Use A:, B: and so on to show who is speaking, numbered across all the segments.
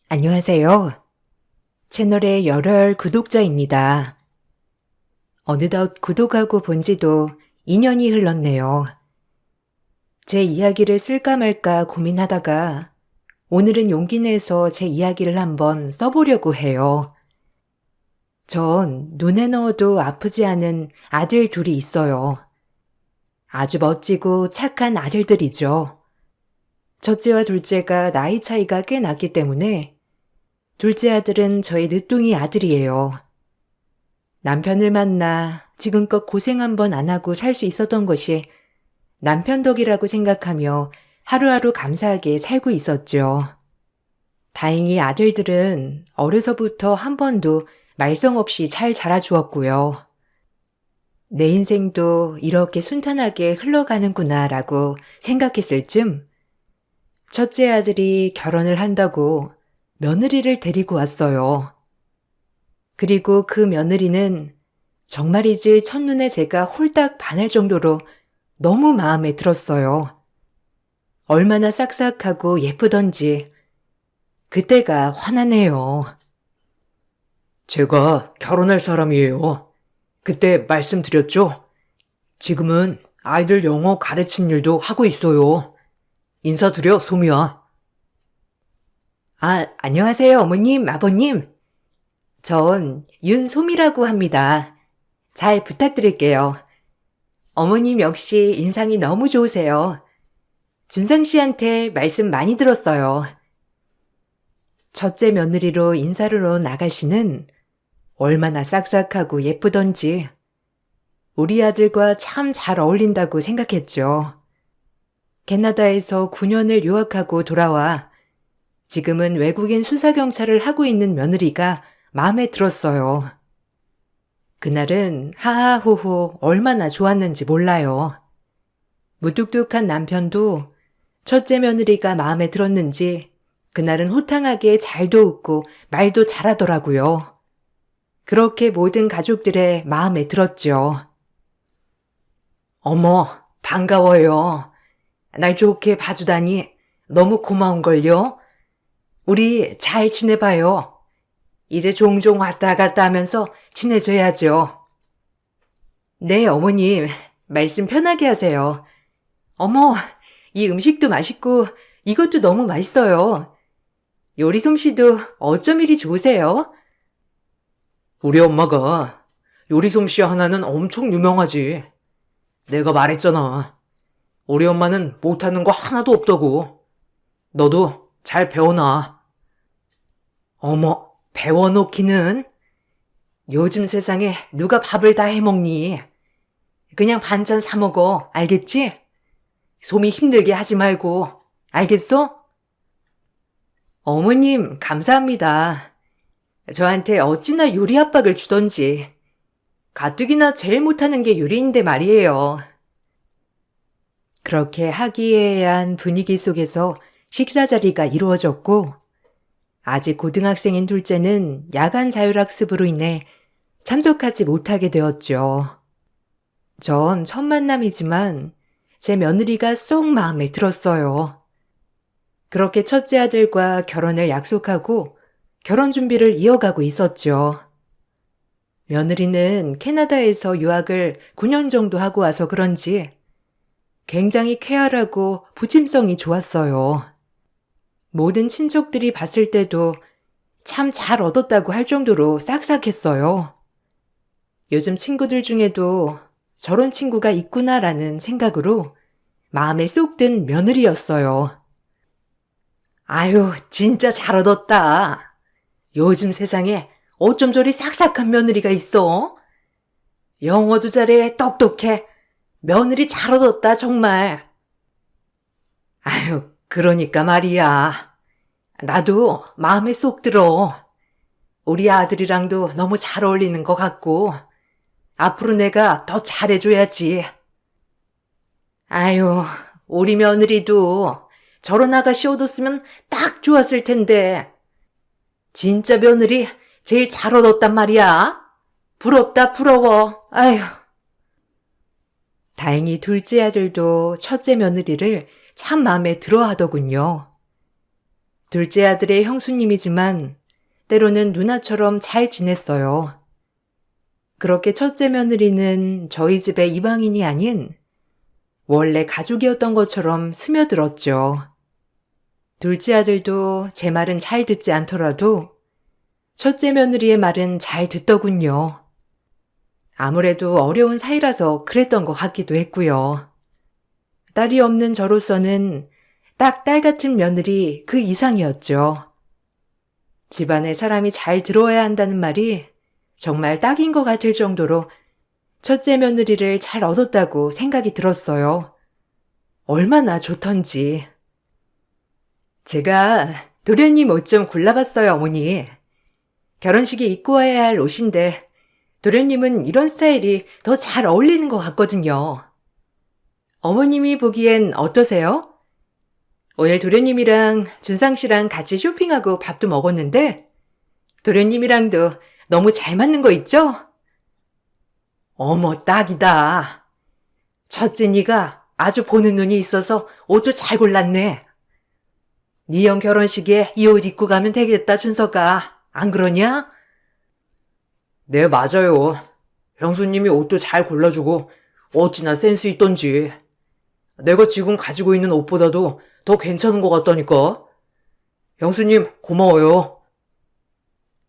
A: 안녕하세요. 채널의 열혈 구독자입니다. 어느덧 구독하고 본 지도 2년이 흘렀네요. 제 이야기를 쓸까 말까 고민하다가 오늘은 용기 내서 제 이야기를 한번 써보려고 해요. 전 눈에 넣어도 아프지 않은 아들 둘이 있어요. 아주 멋지고 착한 아들들이죠. 첫째와 둘째가 나이 차이가 꽤 나기 때문에 둘째 아들은 저의 늦둥이 아들이에요. 남편을 만나 지금껏 고생 한번 안 하고 살 수 있었던 것이 남편 덕이라고 생각하며 하루하루 감사하게 살고 있었죠. 다행히 아들들은 어려서부터 한 번도 말썽 없이 잘 자라주었고요. 내 인생도 이렇게 순탄하게 흘러가는구나 라고 생각했을 즈음 첫째 아들이 결혼을 한다고 며느리를 데리고 왔어요. 그리고 그 며느리는 정말이지 첫눈에 제가 홀딱 반할 정도로 너무 마음에 들었어요. 얼마나 싹싹하고 예쁘던지 그때가 화나네요. 제가 결혼할 사람이에요. 그때 말씀드렸죠? 지금은 아이들 영어 가르친 일도 하고 있어요. 인사드려, 소미야. 안녕하세요, 어머님, 아버님. 전 윤소미라고 합니다. 잘 부탁드릴게요. 어머님 역시 인상이 너무 좋으세요. 준상 씨한테 말씀 많이 들었어요. 첫째 며느리로 인사를 온 아가씨는 얼마나 싹싹하고 예쁘던지 우리 아들과 참 잘 어울린다고 생각했죠. 캐나다에서 9년을 유학하고 돌아와 지금은 외국인 수사경찰을 하고 있는 며느리가 마음에 들었어요. 그날은 하하호호 얼마나 좋았는지 몰라요. 무뚝뚝한 남편도 첫째 며느리가 마음에 들었는지 그날은 호탕하게 잘도 웃고 말도 잘하더라고요. 그렇게 모든 가족들의 마음에 들었죠. 어머, 반가워요. 날 좋게 봐주다니 너무 고마운걸요. 우리 잘 지내봐요. 이제 종종 왔다 갔다 하면서 친해져야죠. 네, 어머님. 말씀 편하게 하세요. 어머, 이 음식도 맛있고 이것도 너무 맛있어요. 요리 솜씨도 어쩜 이리 좋으세요? 우리 엄마가 요리 솜씨 하나는 엄청 유명하지. 내가 말했잖아. 우리 엄마는 못하는 거 하나도 없다고. 너도 잘 배워놔. 어머, 배워놓기는? 요즘 세상에 누가 밥을 다 해먹니? 그냥 반찬 사 먹어, 알겠지? 소미 힘들게 하지 말고, 알겠어? 어머님, 감사합니다. 저한테 어찌나 요리 압박을 주던지. 가뜩이나 제일 못하는 게 요리인데 말이에요. 그렇게 화기애애한 분위기 속에서 식사 자리가 이루어졌고, 아직 고등학생인 둘째는 야간 자율학습으로 인해 참석하지 못하게 되었죠. 전 첫 만남이지만 제 며느리가 쏙 마음에 들었어요. 그렇게 첫째 아들과 결혼을 약속하고 결혼 준비를 이어가고 있었죠. 며느리는 캐나다에서 유학을 9년 정도 하고 와서 그런지 굉장히 쾌활하고 부침성이 좋았어요. 모든 친척들이 봤을 때도 참 잘 얻었다고 할 정도로 싹싹했어요. 요즘 친구들 중에도 저런 친구가 있구나라는 생각으로 마음에 쏙 든 며느리였어요. 아유, 진짜 잘 얻었다. 요즘 세상에 어쩜 저리 싹싹한 며느리가 있어? 영어도 잘해, 똑똑해. 며느리 잘 얻었다, 정말. 아유, 그러니까 말이야. 나도 마음에 쏙 들어. 우리 아들이랑도 너무 잘 어울리는 것 같고, 앞으로 내가 더 잘해줘야지. 아유, 우리 며느리도 저런 아가씨 얻었으면 딱 좋았을 텐데. 진짜 며느리 제일 잘 얻었단 말이야. 부럽다, 부러워. 아휴. 다행히 둘째 아들도 첫째 며느리를 참 마음에 들어 하더군요. 둘째 아들의 형수님이지만 때로는 누나처럼 잘 지냈어요. 그렇게 첫째 며느리는 저희 집의 이방인이 아닌 원래 가족이었던 것처럼 스며들었죠. 둘째 아들도 제 말은 잘 듣지 않더라도 첫째 며느리의 말은 잘 듣더군요. 아무래도 어려운 사이라서 그랬던 것 같기도 했고요. 딸이 없는 저로서는 딱 딸 같은 며느리 그 이상이었죠. 집안에 사람이 잘 들어야 한다는 말이 정말 딱인 것 같을 정도로 첫째 며느리를 잘 얻었다고 생각이 들었어요. 얼마나 좋던지. 제가 도련님 옷 좀 골라봤어요, 어머니. 결혼식에 입고 와야 할 옷인데 도련님은 이런 스타일이 더 잘 어울리는 것 같거든요. 어머님이 보기엔 어떠세요? 오늘 도련님이랑 준상 씨랑 같이 쇼핑하고 밥도 먹었는데 도련님이랑도 너무 잘 맞는 거 있죠? 어머, 딱이다. 첫째 니가 아주 보는 눈이 있어서 옷도 잘 골랐네. 니 형 결혼식에 이 옷 입고 가면 되겠다, 준서가. 안 그러냐? 네, 맞아요. 형수님이 옷도 잘 골라주고 어찌나 센스 있던지. 내가 지금 가지고 있는 옷보다도 더 괜찮은 것 같다니까. 형수님, 고마워요.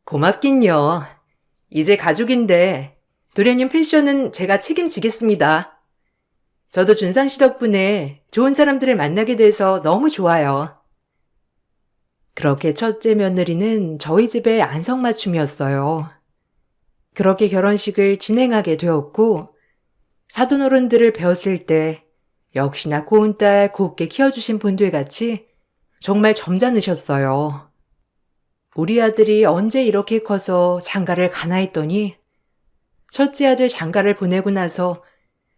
A: 고맙긴요. 이제 가족인데 도련님 패션은 제가 책임지겠습니다. 저도 준상 씨 덕분에 좋은 사람들을 만나게 돼서 너무 좋아요. 그렇게 첫째 며느리는 저희 집의 안성맞춤이었어요. 그렇게 결혼식을 진행하게 되었고 사돈어른들을 배웠을 때 역시나 고운 딸 곱게 키워주신 분들 같이 정말 점잖으셨어요. 우리 아들이 언제 이렇게 커서 장가를 가나 했더니 첫째 아들 장가를 보내고 나서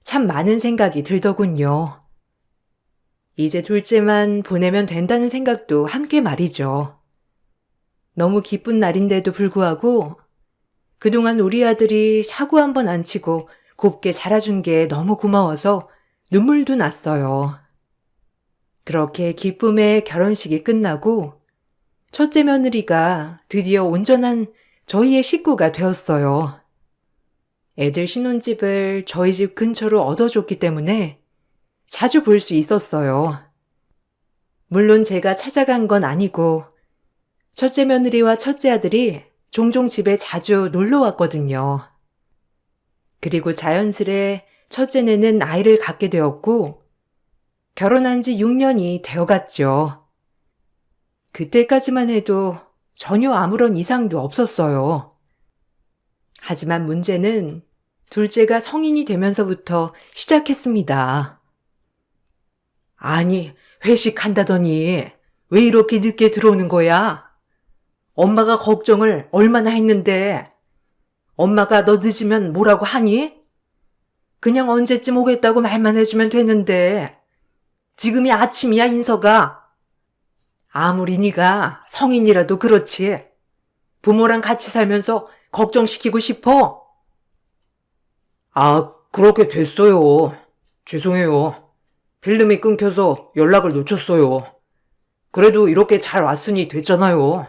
A: 참 많은 생각이 들더군요. 이제 둘째만 보내면 된다는 생각도 함께 말이죠. 너무 기쁜 날인데도 불구하고 그동안 우리 아들이 사고 한 번 안 치고 곱게 자라준 게 너무 고마워서 눈물도 났어요. 그렇게 기쁨의 결혼식이 끝나고 첫째 며느리가 드디어 온전한 저희의 식구가 되었어요. 애들 신혼집을 저희 집 근처로 얻어줬기 때문에 자주 볼 수 있었어요. 물론 제가 찾아간 건 아니고 첫째 며느리와 첫째 아들이 종종 집에 자주 놀러 왔거든요. 그리고 자연스레 첫째네는 아이를 갖게 되었고 결혼한 지 6년이 되어갔죠. 그때까지만 해도 전혀 아무런 이상도 없었어요. 하지만 문제는 둘째가 성인이 되면서부터 시작했습니다. 아니, 회식한다더니 왜 이렇게 늦게 들어오는 거야? 엄마가 걱정을 얼마나 했는데 엄마가 너 늦으면 뭐라고 하니? 그냥 언제쯤 오겠다고 말만 해주면 되는데 지금이 아침이야, 인서가. 아무리 네가 성인이라도 그렇지. 부모랑 같이 살면서 걱정시키고 싶어? 아, 그렇게 됐어요. 죄송해요. 필름이 끊겨서 연락을 놓쳤어요. 그래도 이렇게 잘 왔으니 됐잖아요.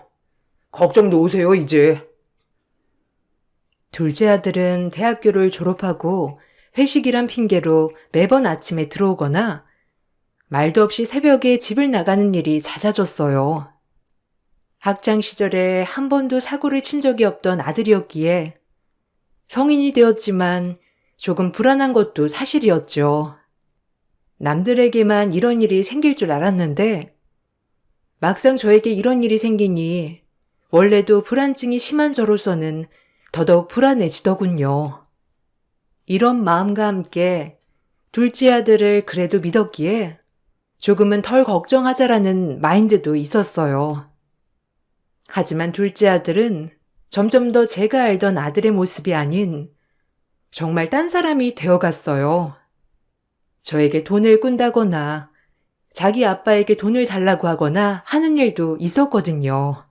A: 걱정 놓으세요, 이제. 둘째 아들은 대학교를 졸업하고 회식이란 핑계로 매번 아침에 들어오거나 말도 없이 새벽에 집을 나가는 일이 잦아졌어요. 학창 시절에 한 번도 사고를 친 적이 없던 아들이었기에 성인이 되었지만 조금 불안한 것도 사실이었죠. 남들에게만 이런 일이 생길 줄 알았는데 막상 저에게 이런 일이 생기니 원래도 불안증이 심한 저로서는 더더욱 불안해지더군요. 이런 마음과 함께 둘째 아들을 그래도 믿었기에 조금은 덜 걱정하자라는 마인드도 있었어요. 하지만 둘째 아들은 점점 더 제가 알던 아들의 모습이 아닌 정말 딴 사람이 되어갔어요. 저에게 돈을 꾼다거나 자기 아빠에게 돈을 달라고 하거나 하는 일도 있었거든요.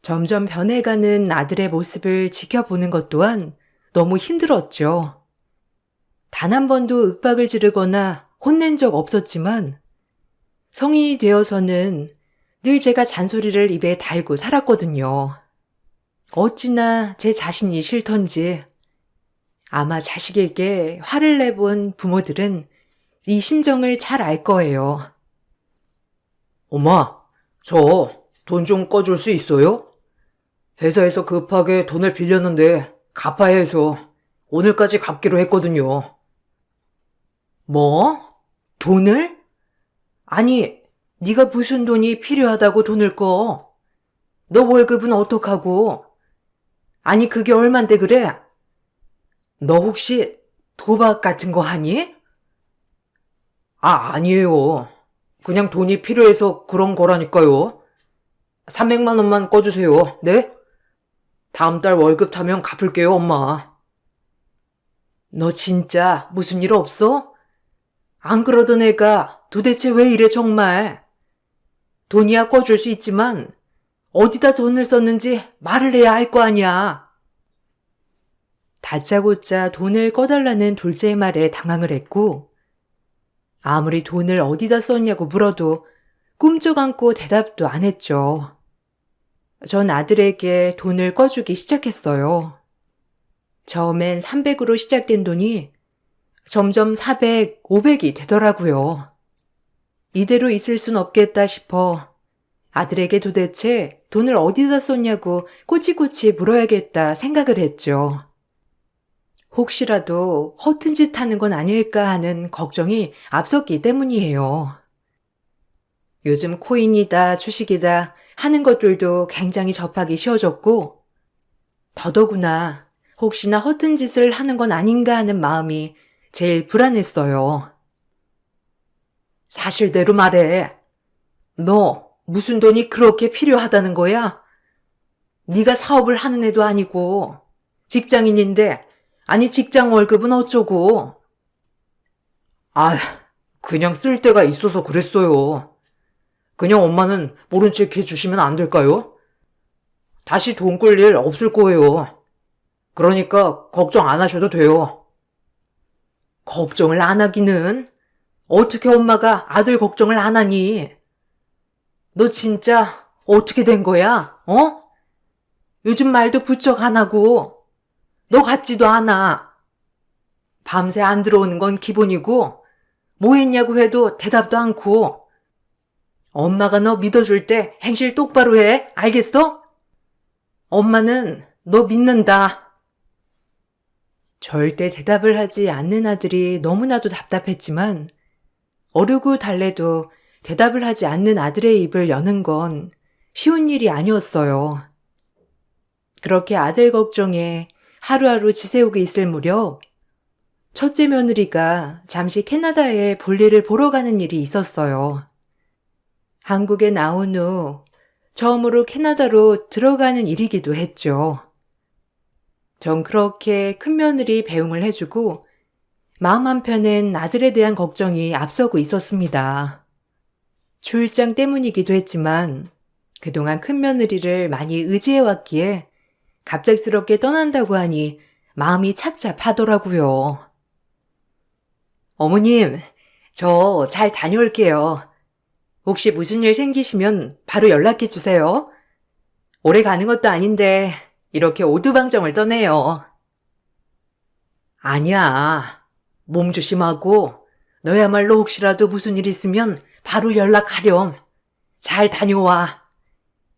A: 점점 변해가는 아들의 모습을 지켜보는 것 또한 너무 힘들었죠. 단 한 번도 윽박을 지르거나 혼낸 적 없었지만 성인이 되어서는 늘 제가 잔소리를 입에 달고 살았거든요. 어찌나 제 자신이 싫던지. 아마 자식에게 화를 내본 부모들은 이 심정을 잘 알 거예요. 엄마, 저 돈 좀 꺼줄 수 있어요? 회사에서 급하게 돈을 빌렸는데 갚아야 해서 오늘까지 갚기로 했거든요. 뭐? 돈을? 아니, 네가 무슨 돈이 필요하다고 돈을 꺼? 너 월급은 어떡하고? 아니, 그게 얼만데 그래? 너 혹시 도박 같은 거 하니? 아니에요. 그냥 돈이 필요해서 그런 거라니까요. 300만 원만 꺼주세요. 네? 다음 달 월급 타면 갚을게요, 엄마. 너 진짜 무슨 일 없어? 안 그러던 애가 도대체 왜 이래 정말? 돈이야 꺼줄 수 있지만 어디다 돈을 썼는지 말을 해야 할 거 아니야. 다짜고짜 돈을 꺼달라는 둘째의 말에 당황을 했고 아무리 돈을 어디다 썼냐고 물어도 꿈쩍 않고 대답도 안 했죠. 전 아들에게 돈을 꺼주기 시작했어요. 처음엔 300으로 시작된 돈이 점점 400, 500이 되더라고요. 이대로 있을 순 없겠다 싶어 아들에게 도대체 돈을 어디다 썼냐고 꼬치꼬치 물어야겠다 생각을 했죠. 혹시라도 허튼 짓 하는 건 아닐까 하는 걱정이 앞섰기 때문이에요. 요즘 코인이다, 주식이다 하는 것들도 굉장히 접하기 쉬워졌고, 더더구나 혹시나 허튼 짓을 하는 건 아닌가 하는 마음이 제일 불안했어요. 사실대로 말해. 너 무슨 돈이 그렇게 필요하다는 거야? 네가 사업을 하는 애도 아니고 직장인인데 아니 직장 월급은 어쩌고. 그냥 쓸 데가 있어서 그랬어요. 그냥 엄마는 모른 척 해주시면 안 될까요? 다시 돈 끌 일 없을 거예요. 그러니까 걱정 안 하셔도 돼요. 걱정을 안 하기는? 어떻게 엄마가 아들 걱정을 안 하니? 너 진짜 어떻게 된 거야? 어? 요즘 말도 부쩍 안 하고 너 같지도 않아. 밤새 안 들어오는 건 기본이고 뭐 했냐고 해도 대답도 않고 엄마가 너 믿어줄 때 행실 똑바로 해. 알겠어? 엄마는 너 믿는다. 절대 대답을 하지 않는 아들이 너무나도 답답했지만 어르고 달래도 대답을 하지 않는 아들의 입을 여는 건 쉬운 일이 아니었어요. 그렇게 아들 걱정에 하루하루 지새우고 있을 무렵 첫째 며느리가 잠시 캐나다에 볼일을 보러 가는 일이 있었어요. 한국에 나온 후 처음으로 캐나다로 들어가는 일이기도 했죠. 전 그렇게 큰 며느리 배웅을 해주고 마음 한편엔 아들에 대한 걱정이 앞서고 있었습니다. 출장 때문이기도 했지만 그동안 큰 며느리를 많이 의지해왔기에 갑작스럽게 떠난다고 하니 마음이 착잡하더라고요. 어머님, 저 잘 다녀올게요. 혹시 무슨 일 생기시면 바로 연락해 주세요. 오래 가는 것도 아닌데 이렇게 오두방정을 떠네요. 아니야. 몸 조심하고 너야말로 혹시라도 무슨 일 있으면 바로 연락하렴. 잘 다녀와.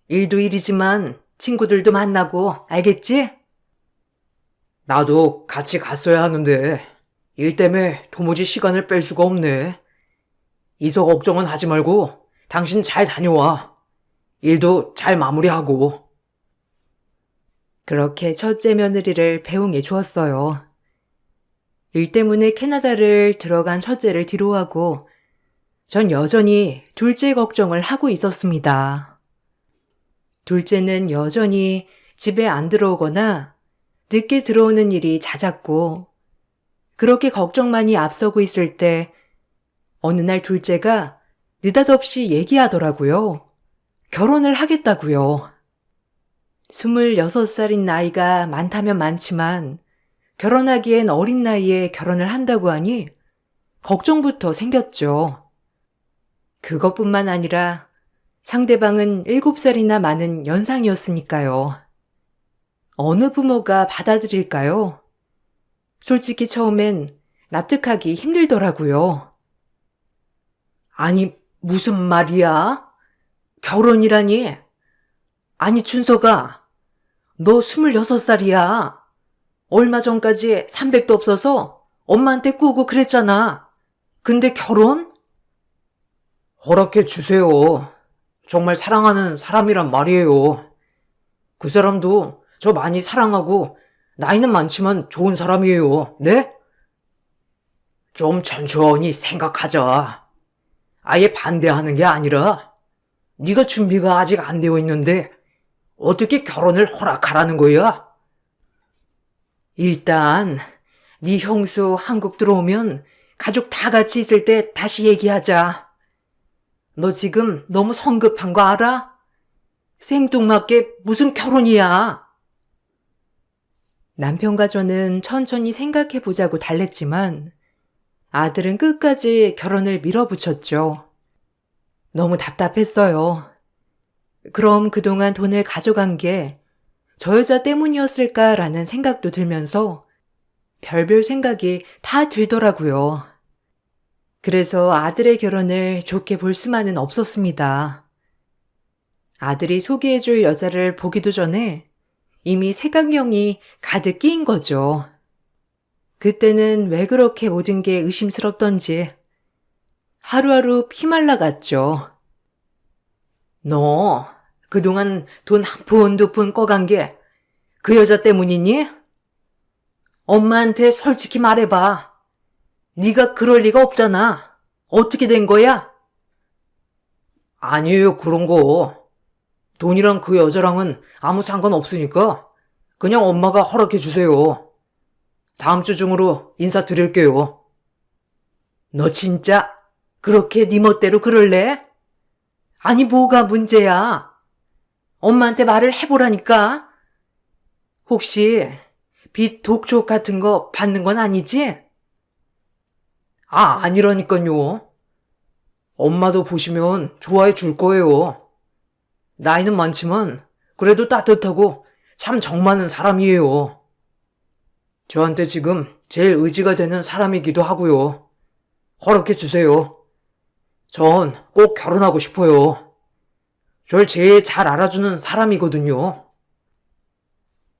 A: 일도 일이지만 친구들도 만나고 알겠지? 나도 같이 갔어야 하는데 일 때문에 도무지 시간을 뺄 수가 없네. 이서 걱정은 하지 말고 당신 잘 다녀와. 일도 잘 마무리하고. 그렇게 첫째 며느리를 배웅해 주었어요. 일 때문에 캐나다를 들어간 첫째를 뒤로하고 전 여전히 둘째 걱정을 하고 있었습니다. 둘째는 여전히 집에 안 들어오거나 늦게 들어오는 일이 잦았고 그렇게 걱정만이 앞서고 있을 때 어느 날 둘째가 느닷없이 얘기하더라고요. 결혼을 하겠다고요. 26살인 나이가 많다면 많지만 결혼하기엔 어린 나이에 결혼을 한다고 하니 걱정부터 생겼죠. 그것뿐만 아니라 상대방은 7살이나 많은 연상이었으니까요. 어느 부모가 받아들일까요? 솔직히 처음엔 납득하기 힘들더라고요. 아니, 무슨 말이야? 결혼이라니? 아니, 춘서가, 너 26살이야. 얼마 전까지 300도 없어서 엄마한테 꾸고 그랬잖아. 근데 결혼? 허락해 주세요. 정말 사랑하는 사람이란 말이에요. 그 사람도 저 많이 사랑하고 나이는 많지만 좋은 사람이에요. 네? 좀 천천히 생각하자. 아예 반대하는 게 아니라 네가 준비가 아직 안 되어 있는데 어떻게 결혼을 허락하라는 거야? 일단 네 형수 한국 들어오면 가족 다 같이 있을 때 다시 얘기하자. 너 지금 너무 성급한 거 알아? 생뚱맞게 무슨 결혼이야? 남편과 저는 천천히 생각해보자고 달랬지만 아들은 끝까지 결혼을 밀어붙였죠. 너무 답답했어요. 그럼 그동안 돈을 가져간 게 저 여자 때문이었을까라는 생각도 들면서 별별 생각이 다 들더라고요. 그래서 아들의 결혼을 좋게 볼 수만은 없었습니다. 아들이 소개해줄 여자를 보기도 전에 이미 색안경이 가득 끼인 거죠. 그때는 왜 그렇게 모든 게 의심스럽던지 하루하루 피말라갔죠. 너 그동안 돈 한 푼 두 푼 꺼간 게 그 여자 때문이니? 엄마한테 솔직히 말해봐. 네가 그럴 리가 없잖아. 어떻게 된 거야? 아니에요, 그런 거. 돈이랑 그 여자랑은 아무 상관없으니까 그냥 엄마가 허락해 주세요. 다음 주 중으로 인사드릴게요. 너 진짜 그렇게 네 멋대로 그럴래? 아니, 뭐가 문제야? 엄마한테 말을 해보라니까. 혹시 빚 독촉 같은 거 받는 건 아니지? 아니라니까요. 엄마도 보시면 좋아해 줄 거예요. 나이는 많지만 그래도 따뜻하고 참 정 많은 사람이에요. 저한테 지금 제일 의지가 되는 사람이기도 하고요. 허락해 주세요. 전 꼭 결혼하고 싶어요. 절 제일 잘 알아주는 사람이거든요.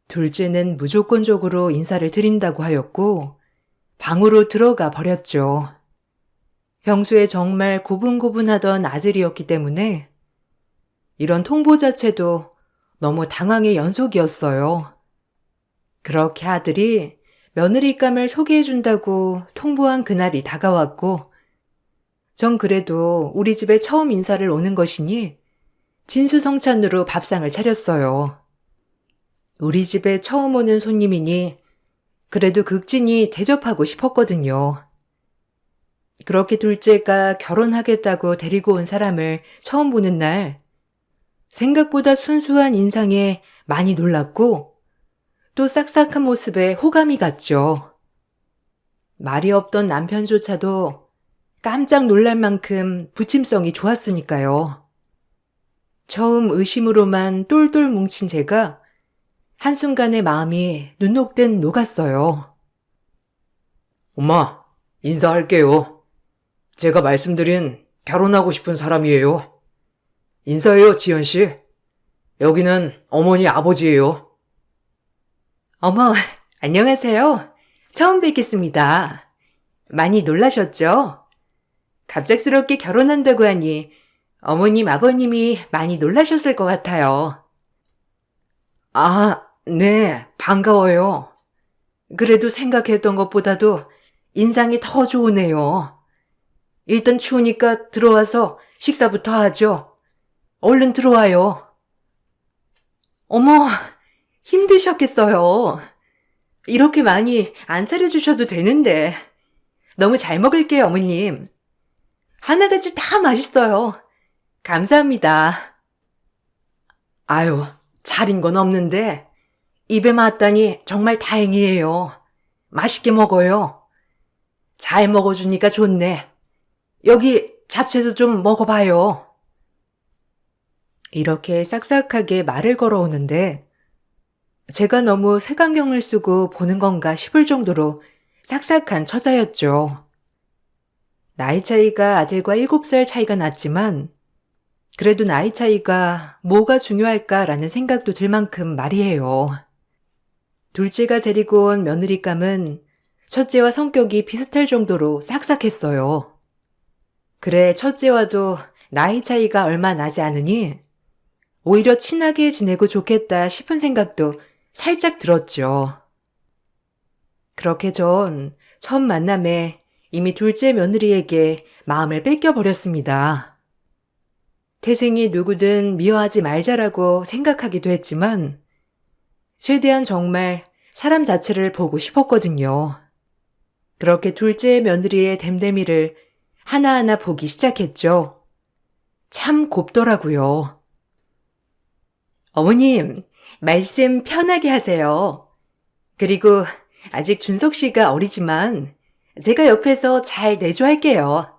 A: 둘째는 무조건적으로 인사를 드린다고 하였고 방으로 들어가 버렸죠. 평소에 정말 고분고분하던 아들이었기 때문에 이런 통보 자체도 너무 당황의 연속이었어요. 그렇게 아들이 며느리감을 소개해준다고 통보한 그날이 다가왔고 전 그래도 우리 집에 처음 인사를 오는 것이니 진수성찬으로 밥상을 차렸어요. 우리 집에 처음 오는 손님이니 그래도 극진히 대접하고 싶었거든요. 그렇게 둘째가 결혼하겠다고 데리고 온 사람을 처음 보는 날 생각보다 순수한 인상에 많이 놀랐고 또 싹싹한 모습에 호감이 갔죠. 말이 없던 남편조차도 깜짝 놀랄 만큼 부침성이 좋았으니까요. 처음 의심으로만 똘똘 뭉친 제가 한순간에 마음이 눈녹듯 녹았어요. 엄마, 인사할게요. 제가 말씀드린 결혼하고 싶은 사람이에요. 인사해요, 지연씨. 여기는 어머니 아버지예요. 어머, 안녕하세요. 처음 뵙겠습니다. 많이 놀라셨죠? 갑작스럽게 결혼한다고 하니 어머님, 아버님이 많이 놀라셨을 것 같아요. 네, 반가워요. 그래도 생각했던 것보다도 인상이 더 좋으네요. 일단 추우니까 들어와서 식사부터 하죠. 얼른 들어와요. 어머, 힘드셨겠어요. 이렇게 많이 안 차려주셔도 되는데. 너무 잘 먹을게요, 어머님. 하나같이 다 맛있어요. 감사합니다. 아유, 차린 건 없는데 입에 맞다니 정말 다행이에요. 맛있게 먹어요. 잘 먹어주니까 좋네. 여기 잡채도 좀 먹어봐요. 이렇게 싹싹하게 말을 걸어오는데 제가 너무 색안경을 쓰고 보는 건가 싶을 정도로 싹싹한 처자였죠. 나이 차이가 아들과 7살 차이가 났지만 그래도 나이 차이가 뭐가 중요할까라는 생각도 들 만큼 말이에요. 둘째가 데리고 온 며느리감은 첫째와 성격이 비슷할 정도로 싹싹했어요. 그래 첫째와도 나이 차이가 얼마 나지 않으니 오히려 친하게 지내고 좋겠다 싶은 생각도 살짝 들었죠. 그렇게 전 첫 만남에 이미 둘째 며느리에게 마음을 뺏겨버렸습니다. 태생이 누구든 미워하지 말자라고 생각하기도 했지만 최대한 정말 사람 자체를 보고 싶었거든요. 그렇게 둘째 며느리의 댐댐이를 하나하나 보기 시작했죠. 참 곱더라고요. 어머님, 말씀 편하게 하세요. 그리고 아직 준석 씨가 어리지만 제가 옆에서 잘 내조할게요.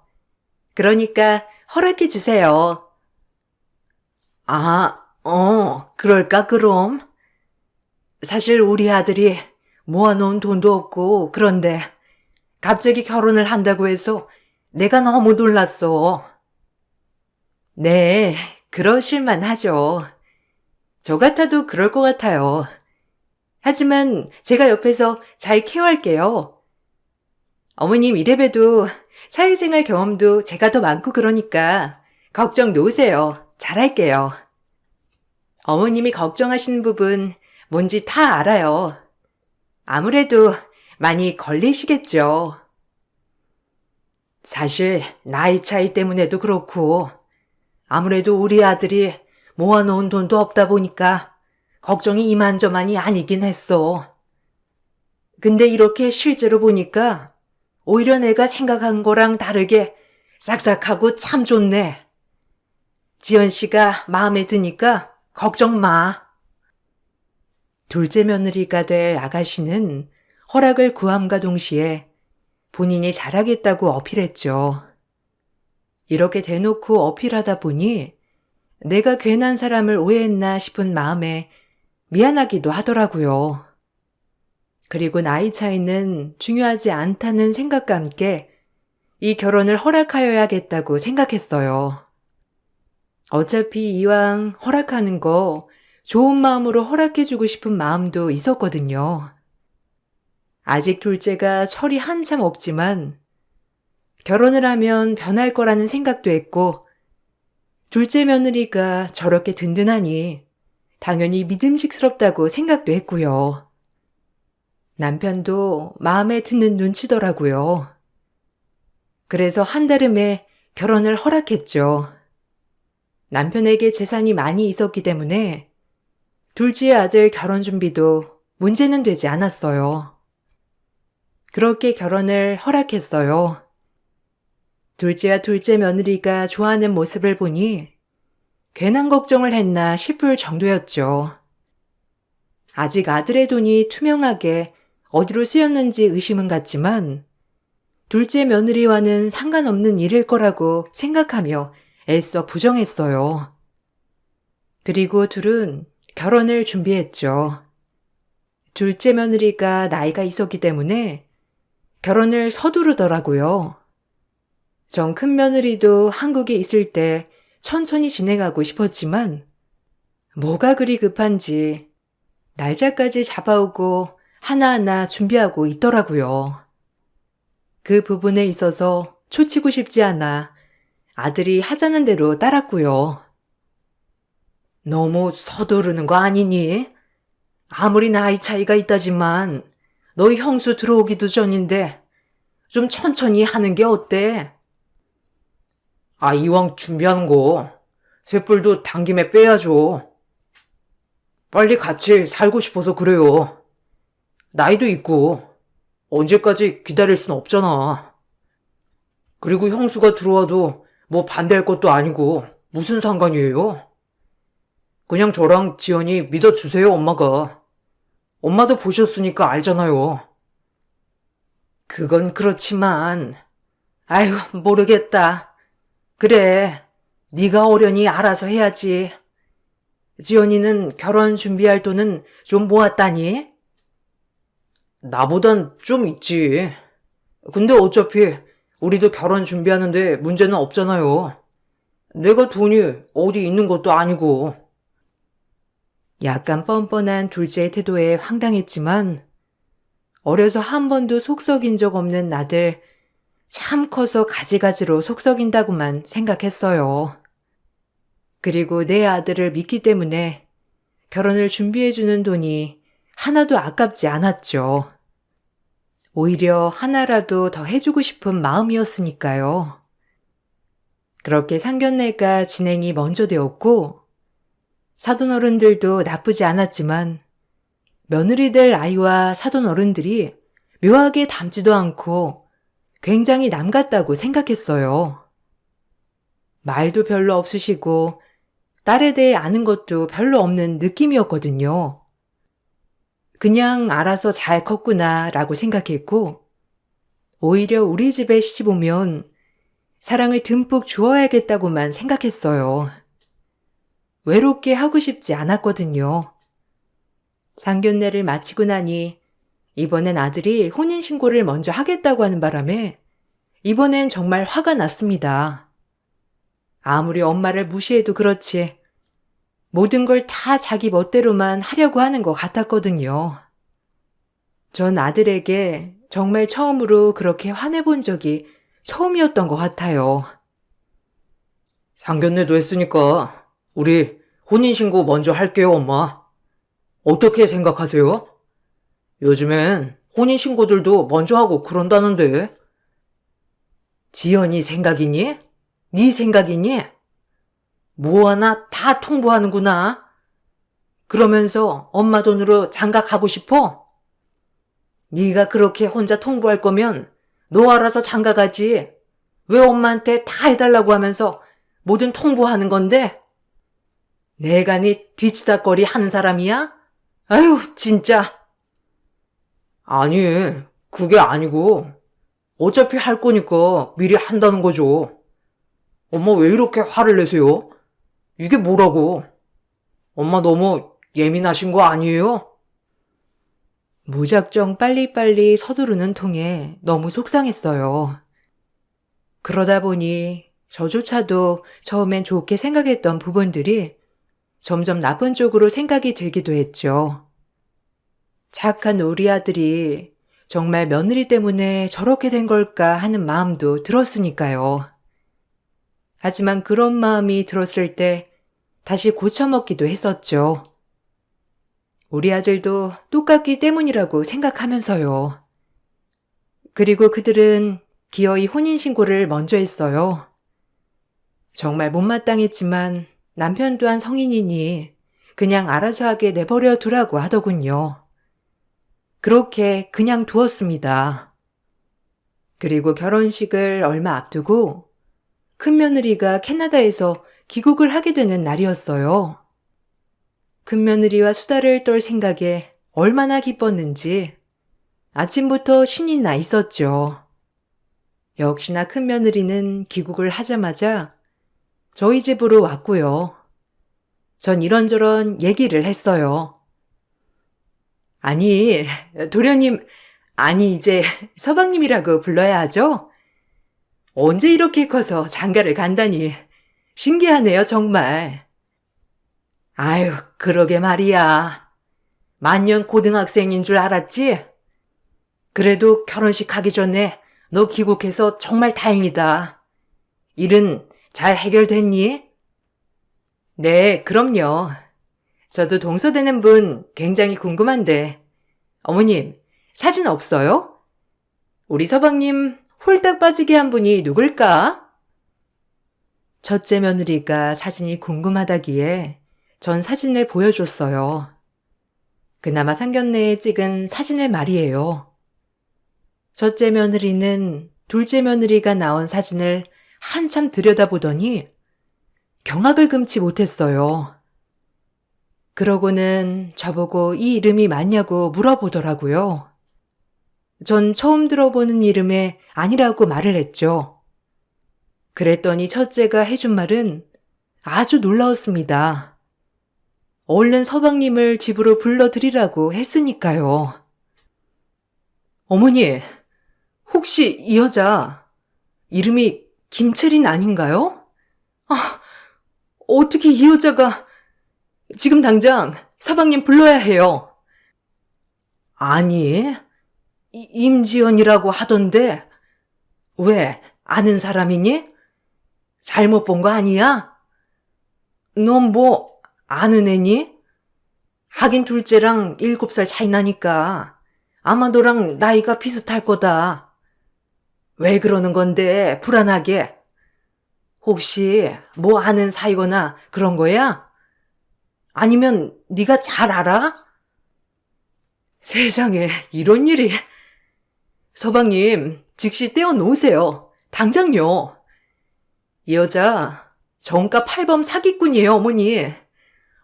A: 그러니까 허락해 주세요. 그럴까 그럼? 사실 우리 아들이 모아놓은 돈도 없고 그런데 갑자기 결혼을 한다고 해서 내가 너무 놀랐어. 네, 그러실만 하죠. 저 같아도 그럴 것 같아요. 하지만 제가 옆에서 잘 케어할게요. 어머님 이래봬도 사회생활 경험도 제가 더 많고 그러니까 걱정 놓으세요. 잘할게요. 어머님이 걱정하시는 부분 뭔지 다 알아요. 아무래도 많이 걸리시겠죠. 사실 나이 차이 때문에도 그렇고 아무래도 우리 아들이 모아놓은 돈도 없다 보니까 걱정이 이만저만이 아니긴 했어. 근데 이렇게 실제로 보니까 오히려 내가 생각한 거랑 다르게 싹싹하고 참 좋네. 지연 씨가 마음에 드니까 걱정 마. 둘째 며느리가 될 아가씨는 허락을 구함과 동시에 본인이 잘하겠다고 어필했죠. 이렇게 대놓고 어필하다 보니 내가 괜한 사람을 오해했나 싶은 마음에 미안하기도 하더라고요. 그리고 나이 차이는 중요하지 않다는 생각과 함께 이 결혼을 허락하여야겠다고 생각했어요. 어차피 이왕 허락하는 거 좋은 마음으로 허락해주고 싶은 마음도 있었거든요. 아직 둘째가 철이 한참 없지만 결혼을 하면 변할 거라는 생각도 했고 둘째 며느리가 저렇게 든든하니 당연히 믿음직스럽다고 생각도 했고요. 남편도 마음에 드는 눈치더라고요. 그래서 한달음에 결혼을 허락했죠. 남편에게 재산이 많이 있었기 때문에 둘째 아들 결혼 준비도 문제는 되지 않았어요. 그렇게 결혼을 허락했어요. 둘째와 둘째 며느리가 좋아하는 모습을 보니 괜한 걱정을 했나 싶을 정도였죠. 아직 아들의 돈이 투명하게 어디로 쓰였는지 의심은 갔지만 둘째 며느리와는 상관없는 일일 거라고 생각하며 애써 부정했어요. 그리고 둘은 결혼을 준비했죠. 둘째 며느리가 나이가 있었기 때문에 결혼을 서두르더라고요. 전 큰 며느리도 한국에 있을 때 천천히 진행하고 싶었지만 뭐가 그리 급한지 날짜까지 잡아오고 하나하나 준비하고 있더라고요. 그 부분에 있어서 초치고 싶지 않아 아들이 하자는 대로 따랐고요. 너무 서두르는 거 아니니? 아무리 나이 차이가 있다지만 너희 형수 들어오기도 전인데 좀 천천히 하는 게 어때? 이왕 준비하는 거 쇳불도 당김에 빼야죠. 빨리 같이 살고 싶어서 그래요. 나이도 있고 언제까지 기다릴 순 없잖아. 그리고 형수가 들어와도 뭐 반대할 것도 아니고 무슨 상관이에요? 그냥 저랑 지연이 믿어주세요, 엄마가. 엄마도 보셨으니까 알잖아요. 그건 그렇지만, 모르겠다. 그래, 네가 어련히 알아서 해야지. 지연이는 결혼 준비할 돈은 좀 모았다니? 나보단 좀 있지. 근데 어차피 우리도 결혼 준비하는데 문제는 없잖아요. 내가 돈이 어디 있는 것도 아니고. 약간 뻔뻔한 둘째의 태도에 황당했지만 어려서 한 번도 속 썩인 적 없는 나들 참 커서 가지가지로 속 썩인다고만 생각했어요. 그리고 내 아들을 믿기 때문에 결혼을 준비해주는 돈이 하나도 아깝지 않았죠. 오히려 하나라도 더 해주고 싶은 마음이었으니까요. 그렇게 상견례가 진행이 먼저 되었고 사돈어른들도 나쁘지 않았지만 며느리 될 아이와 사돈어른들이 묘하게 닮지도 않고 굉장히 남 같다고 생각했어요. 말도 별로 없으시고 딸에 대해 아는 것도 별로 없는 느낌이었거든요. 그냥 알아서 잘 컸구나 라고 생각했고 오히려 우리 집에 시집 오면 사랑을 듬뿍 주어야겠다고만 생각했어요. 외롭게 하고 싶지 않았거든요. 상견례를 마치고 나니 이번엔 아들이 혼인신고를 먼저 하겠다고 하는 바람에 이번엔 정말 화가 났습니다. 아무리 엄마를 무시해도 그렇지 모든 걸 다 자기 멋대로만 하려고 하는 것 같았거든요. 전 아들에게 정말 처음으로 그렇게 화내본 적이 처음이었던 것 같아요. 상견례도 했으니까 우리 혼인신고 먼저 할게요, 엄마. 어떻게 생각하세요? 요즘엔 혼인신고들도 먼저 하고 그런다는데. 지연이 생각이니? 네 생각이니? 뭐 하나 다 통보하는구나. 그러면서 엄마 돈으로 장가 가고 싶어? 네가 그렇게 혼자 통보할 거면 너 알아서 장가 가지. 왜 엄마한테 다 해달라고 하면서 뭐든 통보하는 건데? 내가 네 뒤치다거리 하는 사람이야? 아유, 진짜. 아니, 그게 아니고 어차피 할 거니까 미리 한다는 거죠. 엄마 왜 이렇게 화를 내세요? 이게 뭐라고? 엄마 너무 예민하신 거 아니에요? 무작정 빨리빨리 서두르는 통에 너무 속상했어요. 그러다 보니 저조차도 처음엔 좋게 생각했던 부분들이 점점 나쁜 쪽으로 생각이 들기도 했죠. 착한 우리 아들이 정말 며느리 때문에 저렇게 된 걸까 하는 마음도 들었으니까요. 하지만 그런 마음이 들었을 때 다시 고쳐먹기도 했었죠. 우리 아들도 똑같기 때문이라고 생각하면서요. 그리고 그들은 기어이 혼인신고를 먼저 했어요. 정말 못마땅했지만 남편 또한 성인이니 그냥 알아서 하게 내버려 두라고 하더군요. 그렇게 그냥 두었습니다. 그리고 결혼식을 얼마 앞두고 큰며느리가 캐나다에서 귀국을 하게 되는 날이었어요. 큰며느리와 수다를 떨 생각에 얼마나 기뻤는지 아침부터 신이 나 있었죠. 역시나 큰며느리는 귀국을 하자마자 저희 집으로 왔고요. 전 이런저런 얘기를 했어요. 아니, 도련님, 아니 이제 서방님이라고 불러야 하죠? 언제 이렇게 커서 장가를 간다니 신기하네요, 정말. 아유, 그러게 말이야. 만년 고등학생인 줄 알았지? 그래도 결혼식 하기 전에 너 귀국해서 정말 다행이다. 일은 잘 해결됐니? 네, 그럼요. 저도 동서되는 분 굉장히 궁금한데. 어머님, 사진 없어요? 우리 서방님 홀딱 빠지게 한 분이 누굴까? 첫째 며느리가 사진이 궁금하다기에 전 사진을 보여줬어요. 그나마 상견례에 찍은 사진을 말이에요. 첫째 며느리는 둘째 며느리가 나온 사진을 한참 들여다보더니 경악을 금치 못했어요. 그러고는 저보고 이 이름이 맞냐고 물어보더라고요. 전 처음 들어보는 이름에 아니라고 말을 했죠. 그랬더니 첫째가 해준 말은 아주 놀라웠습니다. 얼른 서방님을 집으로 불러드리라고 했으니까요. 어머니, 혹시 이 여자 이름이 김채린 아닌가요? 아, 어떻게 이 여자가 지금 당장 서방님 불러야 해요. 아니, 임지연이라고 하던데 왜 아는 사람이니? 잘못 본 거 아니야? 넌 뭐 아는 애니? 하긴 둘째랑 7살 차이 나니까 아마 너랑 나이가 비슷할 거다. 왜 그러는 건데 불안하게? 혹시 뭐 아는 사이거나 그런 거야? 아니면 네가 잘 알아? 세상에 이런 일이. 서방님 즉시 떼어놓으세요. 당장요. 이 여자 정가 8범 사기꾼이에요, 어머니.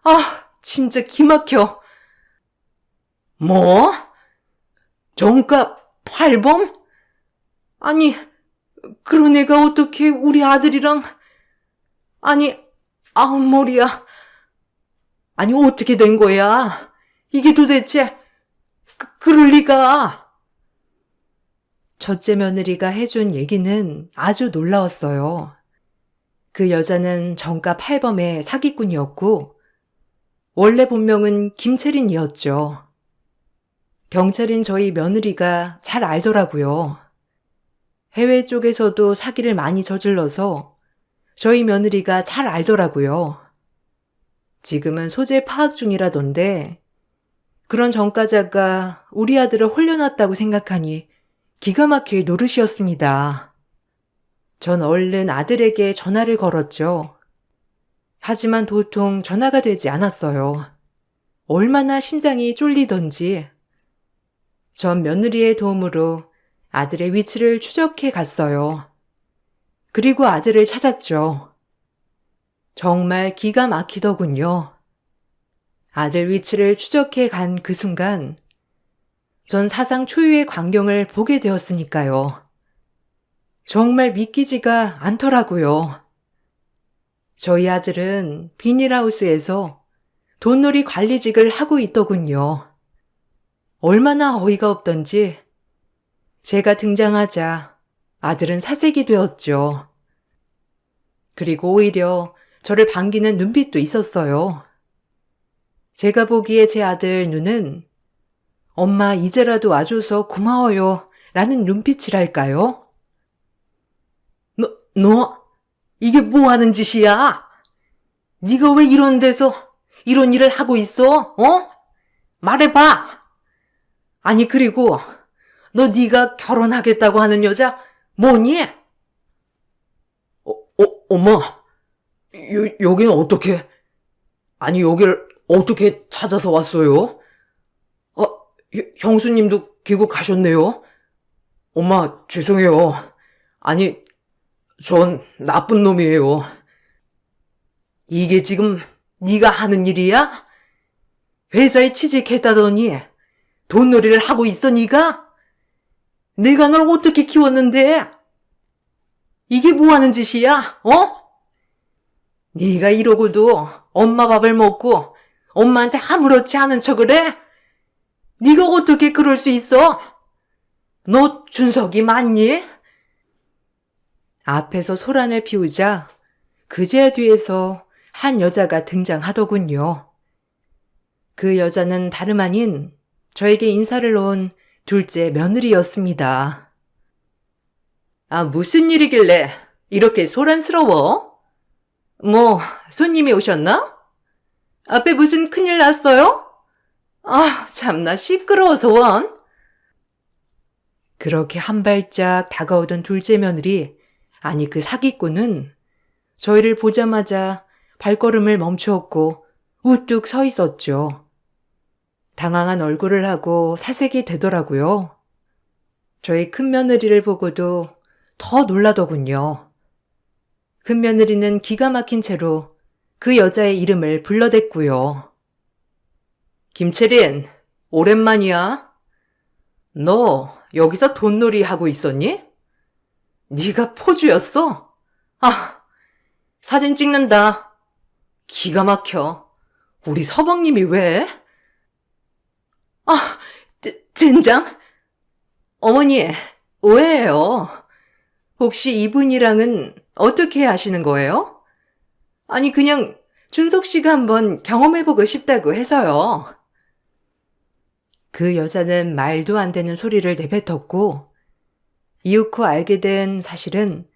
A: 아, 진짜 기막혀. 뭐? 정가 8범? 아니, 그런 애가 어떻게 우리 아들이랑... 아니, 아우 머리야. 아니, 어떻게 된 거야? 이게 도대체... 그럴 리가. 첫째 며느리가 해준 얘기는 아주 놀라웠어요. 그 여자는 정가 8범의 사기꾼이었고 원래 본명은 김채린이었죠. 경찰인 저희 며느리가 잘 알더라고요. 해외 쪽에서도 사기를 많이 저질러서 저희 며느리가 잘 알더라고요. 지금은 소재 파악 중이라던데 그런 전과자가 우리 아들을 홀려놨다고 생각하니 기가 막힐 노릇이었습니다. 전 얼른 아들에게 전화를 걸었죠. 하지만 도통 전화가 되지 않았어요. 얼마나 심장이 쫄리던지. 전 며느리의 도움으로 아들의 위치를 추적해 갔어요. 그리고 아들을 찾았죠. 정말 기가 막히더군요. 아들 위치를 추적해 간 그 순간 전 사상 초유의 광경을 보게 되었으니까요. 정말 믿기지가 않더라고요. 저희 아들은 비닐하우스에서 돈놀이 관리직을 하고 있더군요. 얼마나 어이가 없던지 제가 등장하자 아들은 사색이 되었죠. 그리고 오히려 저를 반기는 눈빛도 있었어요. 제가 보기에 제 아들 눈은 엄마 이제라도 와줘서 고마워요 라는 눈빛이랄까요? 너 이게 뭐 하는 짓이야? 네가 왜 이런 데서 이런 일을 하고 있어? 어? 말해봐. 아니 그리고 너 네가 결혼하겠다고 하는 여자 뭐니? 엄마, 여기는 어떻게? 아니 여길 어떻게 찾아서 왔어요? 형수님도 귀국하셨네요. 엄마 죄송해요. 아니 전 나쁜 놈이에요. 이게 지금 네가 하는 일이야? 회사에 취직했다더니 돈놀이를 하고 있어 네가? 내가 널 어떻게 키웠는데? 이게 뭐 하는 짓이야? 어? 네가 이러고도 엄마 밥을 먹고 엄마한테 아무렇지 않은 척을 해? 네가 어떻게 그럴 수 있어? 너 준석이 맞니? 앞에서 소란을 피우자 그제야 뒤에서 한 여자가 등장하더군요. 그 여자는 다름 아닌 저에게 인사를 놓은 둘째 며느리였습니다. 아, 무슨 일이길래 이렇게 소란스러워? 뭐, 손님이 오셨나? 앞에 무슨 큰일 났어요? 아, 참나 시끄러워서 원. 그렇게 한 발짝 다가오던 둘째 며느리, 아니 그 사기꾼은 저희를 보자마자 발걸음을 멈추었고 우뚝 서 있었죠. 당황한 얼굴을 하고 사색이 되더라고요. 저희 큰며느리를 보고도 더 놀라더군요. 큰며느리는 기가 막힌 채로 그 여자의 이름을 불러댔고요. 김채린, 오랜만이야. 너 여기서 돈놀이 하고 있었니? 네가 포주였어? 아, 사진 찍는다. 기가 막혀. 우리 서방님이 왜? 아, 젠장? 어머니, 오해예요. 혹시 이분이랑은 어떻게 아시는 거예요? 아니, 그냥 준석 씨가 한번 경험해보고 싶다고 해서요. 그 여자는 말도 안 되는 소리를 내뱉었고, 이윽고 알게 된 사실은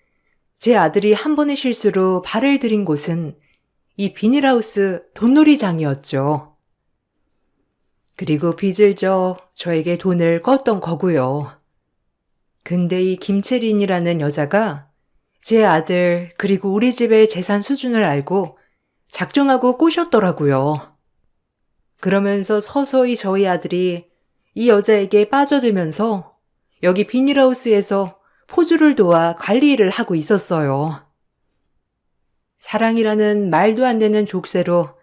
A: 제 아들이 한 번의 실수로 발을 들인 곳은 이 비닐하우스 돈놀이장이었죠. 그리고 빚을 져 저에게 돈을 껐던 거고요. 근데 이 김채린이라는 여자가 제 아들 그리고 우리 집의 재산 수준을 알고 작정하고 꼬셨더라고요. 그러면서 서서히 저희 아들이 이 여자에게 빠져들면서 여기 비닐하우스에서 포주를 도와 관리 일을 하고 있었어요. 사랑이라는 말도 안 되는 족쇄로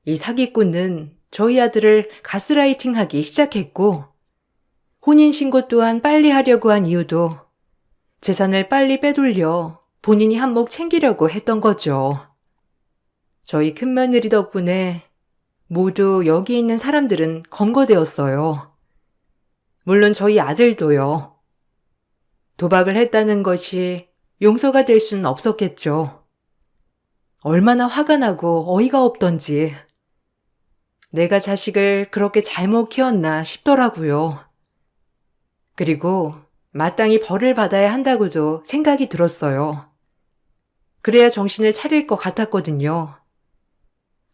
A: 이 사기꾼은 저희 아들을 가스라이팅하기 시작했고, 혼인신고 또한 빨리 하려고 한 이유도 재산을 빨리 빼돌려 본인이 한몫 챙기려고 했던 거죠. 저희 큰며느리 덕분에 모두 여기 있는 사람들은 검거되었어요. 물론 저희 아들도요. 도박을 했다는 것이 용서가 될 수는 없었겠죠. 얼마나 화가 나고 어이가 없던지 내가 자식을 그렇게 잘못 키웠나 싶더라고요. 그리고 마땅히 벌을 받아야 한다고도 생각이 들었어요. 그래야 정신을 차릴 것 같았거든요.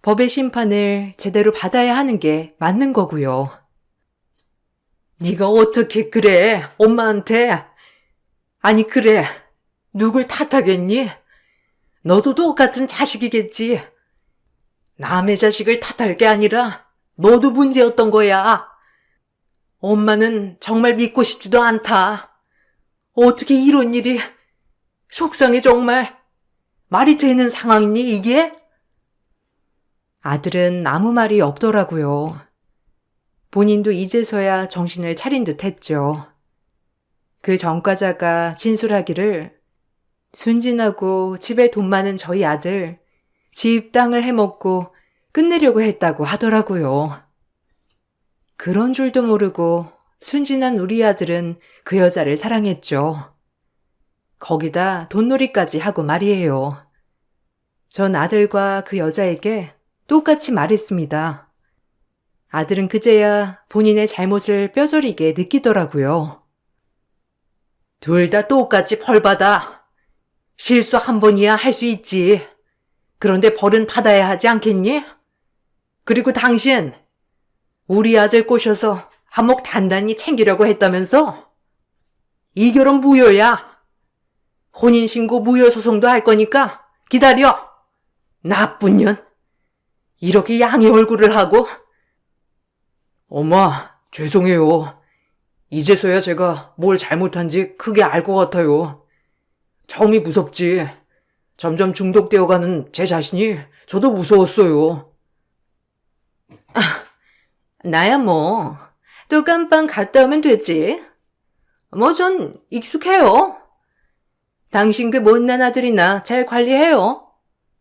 A: 법의 심판을 제대로 받아야 하는 게 맞는 거고요. 네가 어떻게 그래, 엄마한테? 아니 그래, 누굴 탓하겠니? 너도 똑같은 자식이겠지. 남의 자식을 탓할 게 아니라 너도 문제였던 거야. 엄마는 정말 믿고 싶지도 않다. 어떻게 이런 일이, 속상해 정말. 말이 되는 상황이니 이게? 아들은 아무 말이 없더라고요. 본인도 이제서야 정신을 차린 듯 했죠. 그 전과자가 진술하기를 순진하고 집에 돈 많은 저희 아들, 집 땅을 해먹고 끝내려고 했다고 하더라고요. 그런 줄도 모르고 순진한 우리 아들은 그 여자를 사랑했죠. 거기다 돈놀이까지 하고 말이에요. 전 아들과 그 여자에게 똑같이 말했습니다. 아들은 그제야 본인의 잘못을 뼈저리게 느끼더라고요. 둘 다 똑같이 벌받아. 실수 한 번이야 할 수 있지. 그런데 벌은 받아야 하지 않겠니? 그리고 당신, 우리 아들 꼬셔서 한몫 단단히 챙기려고 했다면서? 이 결혼 무효야. 혼인신고 무효소송도 할 거니까 기다려. 나쁜 년. 이렇게 양의 얼굴을 하고. 엄마, 죄송해요. 이제서야 제가 뭘 잘못한지 크게 알 것 같아요. 처음이 무섭지. 점점 중독되어가는 제 자신이 저도 무서웠어요. 나야 뭐, 또 깜빵 갔다 오면 되지. 뭐 전 익숙해요. 당신 그 못난 아들이나 잘 관리해요.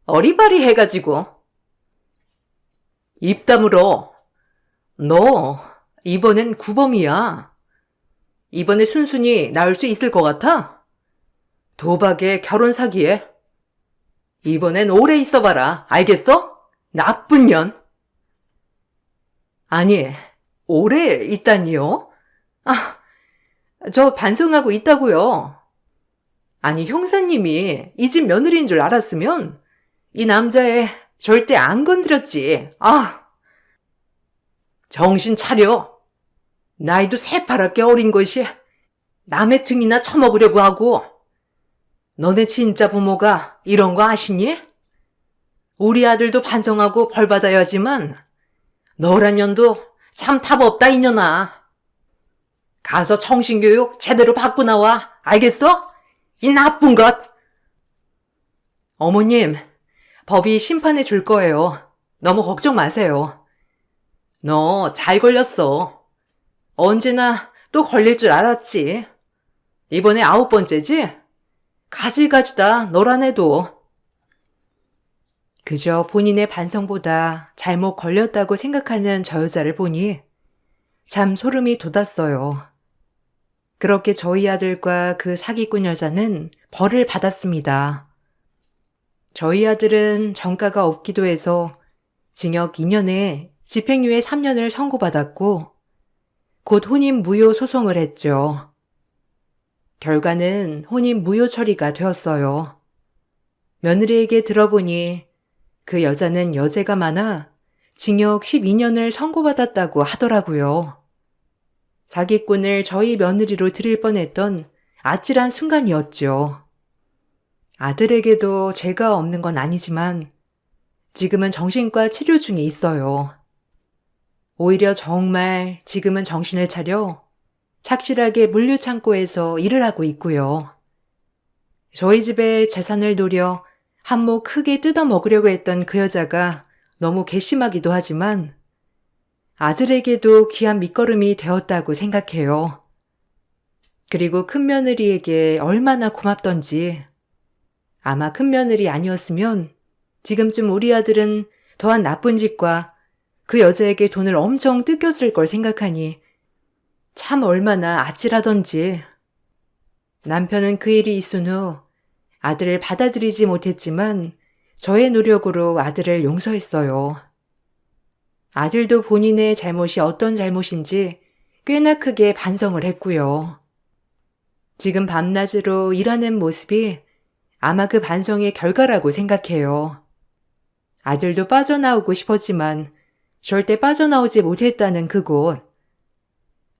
A: 어리바리 해가지고. 입 다물어. 너 이번엔 구범이야. 이번에 순순히 나올 수 있을 것 같아? 도박에 결혼 사기에. 이번엔 오래 있어봐라. 알겠어? 나쁜 년. 아니, 오래 있다니요? 아, 저 반성하고 있다고요. 아니, 형사님이 이 집 며느리인 줄 알았으면 이 남자애 절대 안 건드렸지. 정신 차려. 나이도 새파랗게 어린 것이 남의 등이나 처먹으려고 하고. 너네 진짜 부모가 이런 거 아시니? 우리 아들도 반성하고 벌 받아야지만 너란 년도 참 답 없다 이년아. 가서 정신교육 제대로 받고 나와. 알겠어? 이 나쁜 것. 어머님, 법이 심판해 줄 거예요. 너무 걱정 마세요. 너 잘 걸렸어. 언제나 또 걸릴 줄 알았지. 이번에 9번째지? 가지가지다 너란 애도. 그저 본인의 반성보다 잘못 걸렸다고 생각하는 저 여자를 보니 참 소름이 돋았어요. 그렇게 저희 아들과 그 사기꾼 여자는 벌을 받았습니다. 저희 아들은 전과가 없기도 해서 징역 2년에 집행유예 3년을 선고받았고 곧 혼인 무효 소송을 했죠. 결과는 혼인 무효 처리가 되었어요. 며느리에게 들어보니 그 여자는 여죄가 많아 징역 12년을 선고받았다고 하더라고요. 사기꾼을 저희 며느리로 드릴 뻔했던 아찔한 순간이었죠. 아들에게도 죄가 없는 건 아니지만 지금은 정신과 치료 중에 있어요. 오히려 정말 지금은 정신을 차려 착실하게 물류창고에서 일을 하고 있고요. 저희 집에 재산을 노려 한몫 크게 뜯어먹으려고 했던 그 여자가 너무 괘씸하기도 하지만 아들에게도 귀한 밑거름이 되었다고 생각해요. 그리고 큰며느리에게 얼마나 고맙던지. 아마 큰며느리 아니었으면 지금쯤 우리 아들은 더한 나쁜 짓과 그 여자에게 돈을 엄청 뜯겼을 걸 생각하니 참 얼마나 아찔하던지. 남편은 그 일이 있은 후 아들을 받아들이지 못했지만 저의 노력으로 아들을 용서했어요. 아들도 본인의 잘못이 어떤 잘못인지 꽤나 크게 반성을 했고요. 지금 밤낮으로 일하는 모습이 아마 그 반성의 결과라고 생각해요. 아들도 빠져나오고 싶었지만 절대 빠져나오지 못했다는 그곳.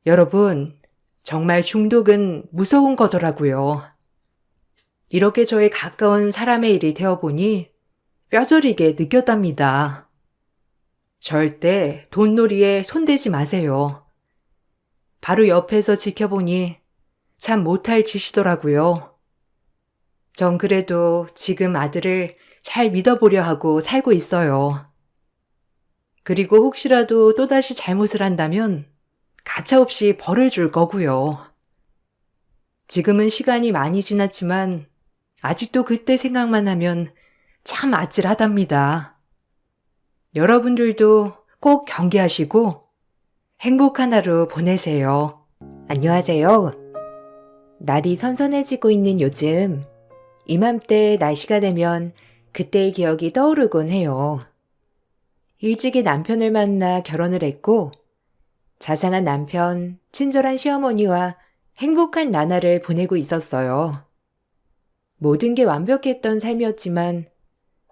A: 여러분, 정말 중독은 무서운 거더라고요. 이렇게 저의 가까운 사람의 일이 되어보니 뼈저리게 느꼈답니다. 절대 돈놀이에 손대지 마세요. 바로 옆에서 지켜보니 참 못할 짓이더라고요. 전 그래도 지금 아들을 잘 믿어보려 하고 살고 있어요. 그리고 혹시라도 또다시 잘못을 한다면 가차없이 벌을 줄 거고요. 지금은 시간이 많이 지났지만 아직도 그때 생각만 하면 참 아찔하답니다. 여러분들도 꼭 경계하시고 행복한 하루 보내세요. 안녕하세요. 날이 선선해지고 있는 요즘 이맘때 날씨가 되면 그때의 기억이 떠오르곤 해요. 일찍이 남편을 만나 결혼을 했고 자상한 남편, 친절한 시어머니와 행복한 나날을 보내고 있었어요. 모든 게 완벽했던 삶이었지만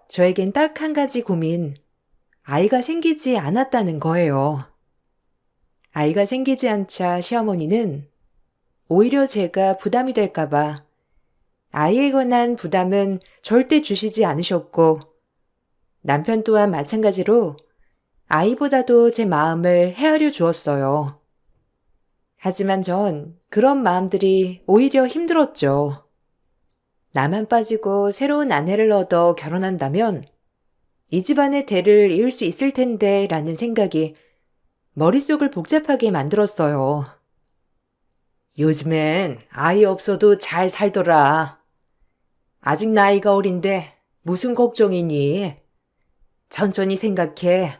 A: 저에겐 딱 한 가지 고민, 아이가 생기지 않았다는 거예요. 아이가 생기지 않자 시어머니는 오히려 제가 부담이 될까봐 아이에 관한 부담은 절대 주시지 않으셨고 남편 또한 마찬가지로 아이보다도 제 마음을 헤아려 주었어요. 하지만 전 그런 마음들이 오히려 힘들었죠. 나만 빠지고 새로운 아내를 얻어 결혼한다면 이 집안의 대를 이을 수 있을 텐데 라는 생각이 머릿속을 복잡하게 만들었어요. 요즘엔 아이 없어도 잘 살더라. 아직 나이가 어린데 무슨 걱정이니? 천천히 생각해.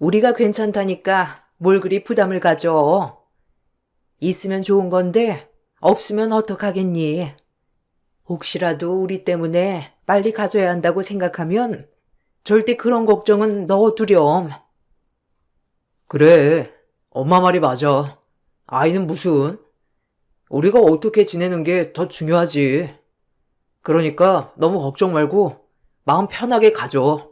A: 우리가 괜찮다니까 뭘 그리 부담을 가져. 있으면 좋은 건데 없으면 어떡하겠니? 혹시라도 우리 때문에 빨리 가져야 한다고 생각하면 절대 그런 걱정은 넣어두렴. 그래, 엄마 말이 맞아. 아이는 무슨? 우리가 어떻게 지내는 게 더 중요하지. 그러니까 너무 걱정 말고 마음 편하게 가져.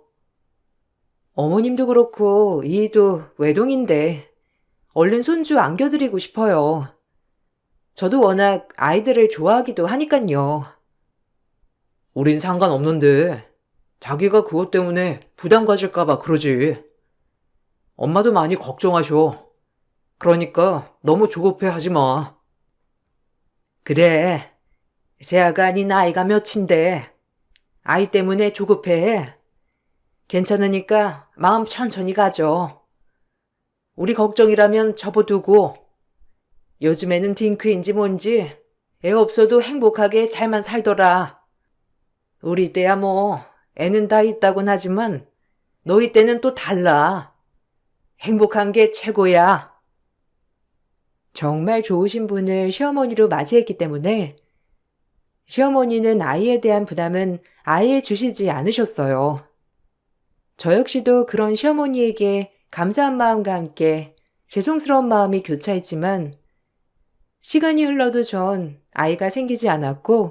A: 어머님도 그렇고 이도 외동인데 얼른 손주 안겨드리고 싶어요. 저도 워낙 아이들을 좋아하기도 하니깐요. 우린 상관없는데 자기가 그것 때문에 부담 가질까봐 그러지. 엄마도 많이 걱정하셔. 그러니까 너무 조급해 하지 마. 그래. 세아가 네 나이가 몇인데 아이 때문에 조급해. 괜찮으니까 마음 천천히 가져. 우리 걱정이라면 접어두고 요즘에는 딩크인지 뭔지 애 없어도 행복하게 잘만 살더라. 우리 때야 뭐 애는 다 있다곤 하지만 너희 때는 또 달라. 행복한 게 최고야. 정말 좋으신 분을 시어머니로 맞이했기 때문에 시어머니는 아이에 대한 부담은 아예 주시지 않으셨어요. 저 역시도 그런 시어머니에게 감사한 마음과 함께 죄송스러운 마음이 교차했지만 시간이 흘러도 전 아이가 생기지 않았고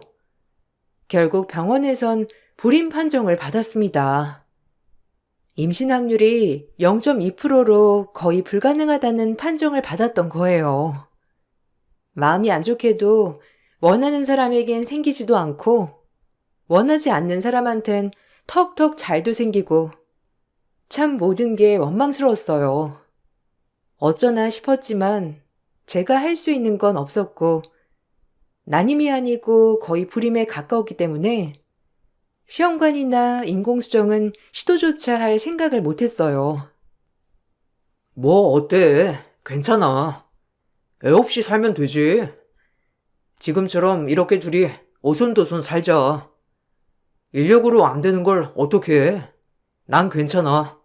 A: 결국 병원에선 불임 판정을 받았습니다. 임신 확률이 0.2%로 거의 불가능하다는 판정을 받았던 거예요. 마음이 안 좋게도 원하는 사람에겐 생기지도 않고 원하지 않는 사람한텐 턱턱 잘도 생기고 참 모든 게 원망스러웠어요. 어쩌나 싶었지만 제가 할 수 있는 건 없었고 난임이 아니고 거의 불임에 가까웠기 때문에 시험관이나 인공수정은 시도조차 할 생각을 못했어요. 뭐 어때? 괜찮아. 애 없이 살면 되지. 지금처럼 이렇게 둘이 오손도손 살자. 인력으로 안 되는 걸 어떻게 해? 난 괜찮아.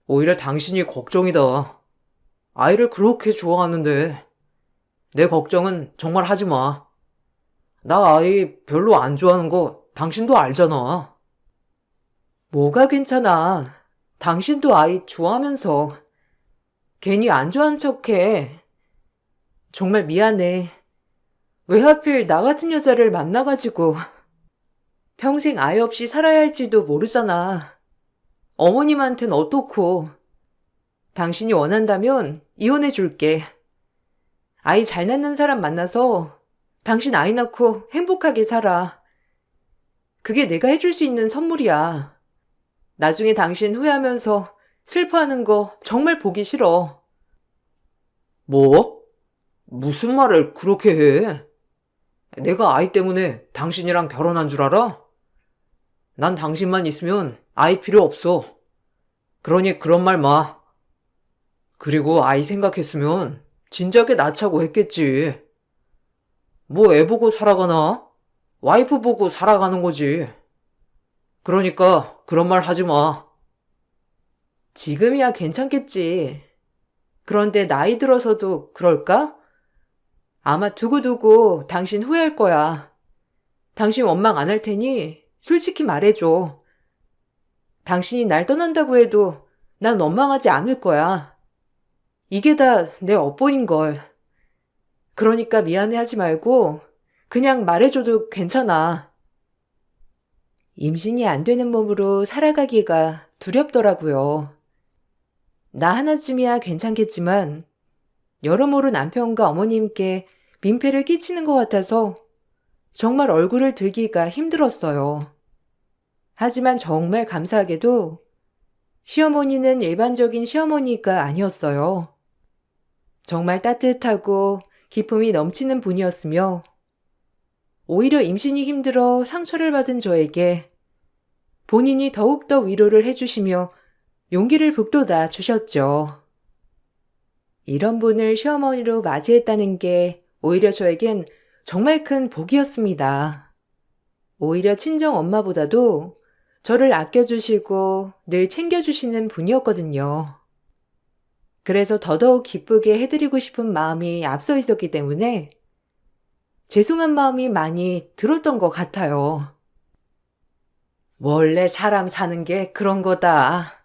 A: 오히려 당신이 걱정이다. 아이를 그렇게 좋아하는데 내 걱정은 정말 하지 마. 나 아이 별로 안 좋아하는 거 당신도 알잖아. 뭐가 괜찮아. 당신도 아이 좋아하면서 괜히 안 좋아한 척해. 정말 미안해. 왜 하필 나 같은 여자를 만나가지고 평생 아이 없이 살아야 할지도 모르잖아. 어머님한텐 어떻고. 당신이 원한다면 이혼해 줄게. 아이 잘 낳는 사람 만나서 당신 아이 낳고 행복하게 살아. 그게 내가 해줄 수 있는 선물이야. 나중에 당신 후회하면서 슬퍼하는 거 정말 보기 싫어. 뭐? 무슨 말을 그렇게 해? 내가 아이 때문에 당신이랑 결혼한 줄 알아? 난 당신만 있으면 아이 필요 없어. 그러니 그런 말 마. 그리고 아이 생각했으면 진작에 낳자고 했겠지. 뭐 애 보고 살아가나? 와이프 보고 살아가는 거지. 그러니까 그런 말 하지 마. 지금이야 괜찮겠지. 그런데 나이 들어서도 그럴까? 아마 두고두고 당신 후회할 거야. 당신 원망 안 할 테니 솔직히 말해줘. 당신이 날 떠난다고 해도 난 원망하지 않을 거야. 이게 다 내 업보인걸. 그러니까 미안해하지 말고 그냥 말해줘도 괜찮아. 임신이 안 되는 몸으로 살아가기가 두렵더라고요. 나 하나쯤이야 괜찮겠지만 여러모로 남편과 어머님께 민폐를 끼치는 것 같아서 정말 얼굴을 들기가 힘들었어요. 하지만 정말 감사하게도 시어머니는 일반적인 시어머니가 아니었어요. 정말 따뜻하고 기품이 넘치는 분이었으며 오히려 임신이 힘들어 상처를 받은 저에게 본인이 더욱더 위로를 해주시며 용기를 북돋아 주셨죠. 이런 분을 시어머니로 맞이했다는 게 오히려 저에겐 정말 큰 복이었습니다. 오히려 친정 엄마보다도 저를 아껴주시고 늘 챙겨주시는 분이었거든요. 그래서 더더욱 기쁘게 해드리고 싶은 마음이 앞서 있었기 때문에 죄송한 마음이 많이 들었던 것 같아요. 원래 사람 사는 게 그런 거다.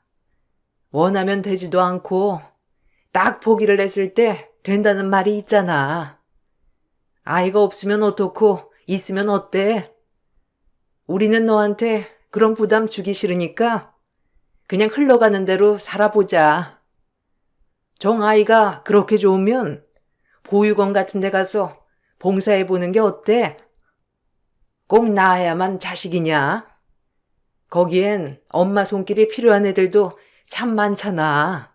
A: 원하면 되지도 않고 딱 포기를 했을 때 된다는 말이 있잖아. 아이가 없으면 어떻고 있으면 어때? 우리는 너한테 그런 부담 주기 싫으니까 그냥 흘러가는 대로 살아보자. 정아이가 그렇게 좋으면 보육원 같은 데 가서 봉사해보는 게 어때? 꼭 낳아야만 자식이냐? 거기엔 엄마 손길이 필요한 애들도 참 많잖아.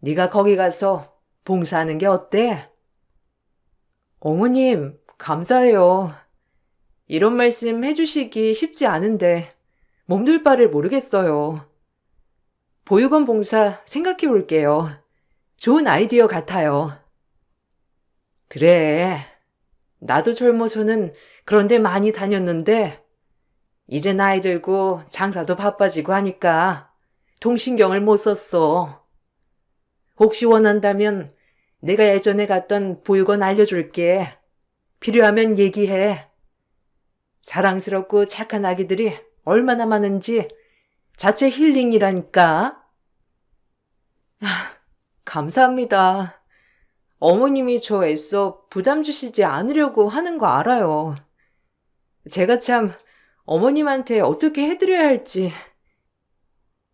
A: 네가 거기 가서 봉사하는 게 어때? 어머님, 감사해요. 이런 말씀 해주시기 쉽지 않은데 몸둘 바를 모르겠어요. 보육원 봉사 생각해 볼게요. 좋은 아이디어 같아요. 그래. 나도 젊어서는 그런 데 많이 다녔는데 이제 나이 들고 장사도 바빠지고 하니까 통신경을 못 썼어. 혹시 원한다면 내가 예전에 갔던 보육원 알려줄게. 필요하면 얘기해. 사랑스럽고 착한 아기들이 얼마나 많은지 자체 힐링이라니까. 감사합니다. 어머님이 저 애써 부담 주시지 않으려고 하는 거 알아요. 제가 참 어머님한테 어떻게 해드려야 할지.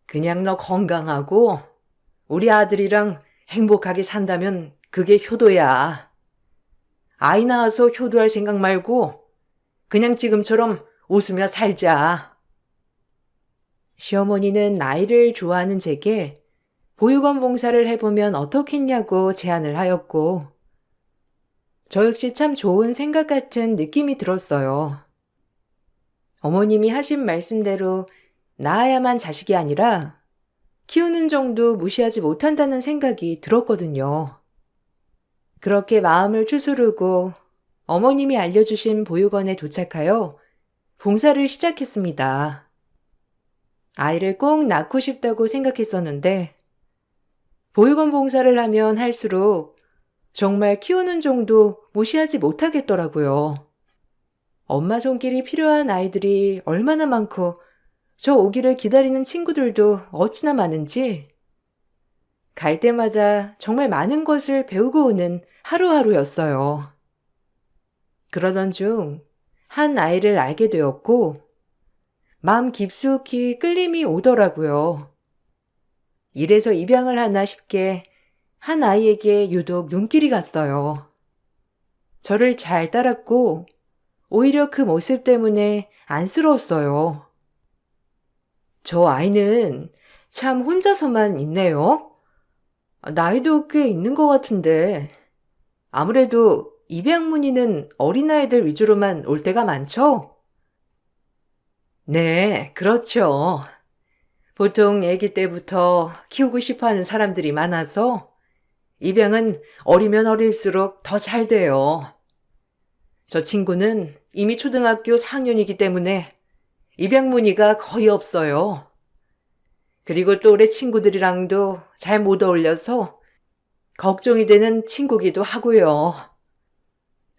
A: 그냥 너 건강하고 우리 아들이랑 행복하게 산다면 그게 효도야. 아이 낳아서 효도할 생각 말고 그냥 지금처럼 웃으며 살자. 시어머니는 아이를 좋아하는 제게 보육원 봉사를 해보면 어떻겠냐고 제안을 하였고, 저 역시 참 좋은 생각 같은 느낌이 들었어요. 어머님이 하신 말씀대로 낳아야만 자식이 아니라 키우는 정도 무시하지 못한다는 생각이 들었거든요. 그렇게 마음을 추스르고 어머님이 알려주신 보육원에 도착하여 봉사를 시작했습니다. 아이를 꼭 낳고 싶다고 생각했었는데 보육원 봉사를 하면 할수록 정말 키우는 정도 무시하지 못하겠더라고요. 엄마 손길이 필요한 아이들이 얼마나 많고 저 오기를 기다리는 친구들도 어찌나 많은지 갈 때마다 정말 많은 것을 배우고 오는 하루하루였어요. 그러던 중 한 아이를 알게 되었고 마음 깊숙이 끌림이 오더라고요. 이래서 입양을 하나 싶게 한 아이에게 유독 눈길이 갔어요. 저를 잘 따랐고 오히려 그 모습 때문에 안쓰러웠어요. 저 아이는 참 혼자서만 있네요. 나이도 꽤 있는 것 같은데 아무래도 입양 문의는 어린아이들 위주로만 올 때가 많죠? 네, 그렇죠. 보통 아기 때부터 키우고 싶어하는 사람들이 많아서 입양은 어리면 어릴수록 더 잘 돼요. 저 친구는 이미 초등학교 4학년이기 때문에 입양 문의가 거의 없어요. 그리고 또래 친구들이랑도 잘 못 어울려서 걱정이 되는 친구기도 하고요.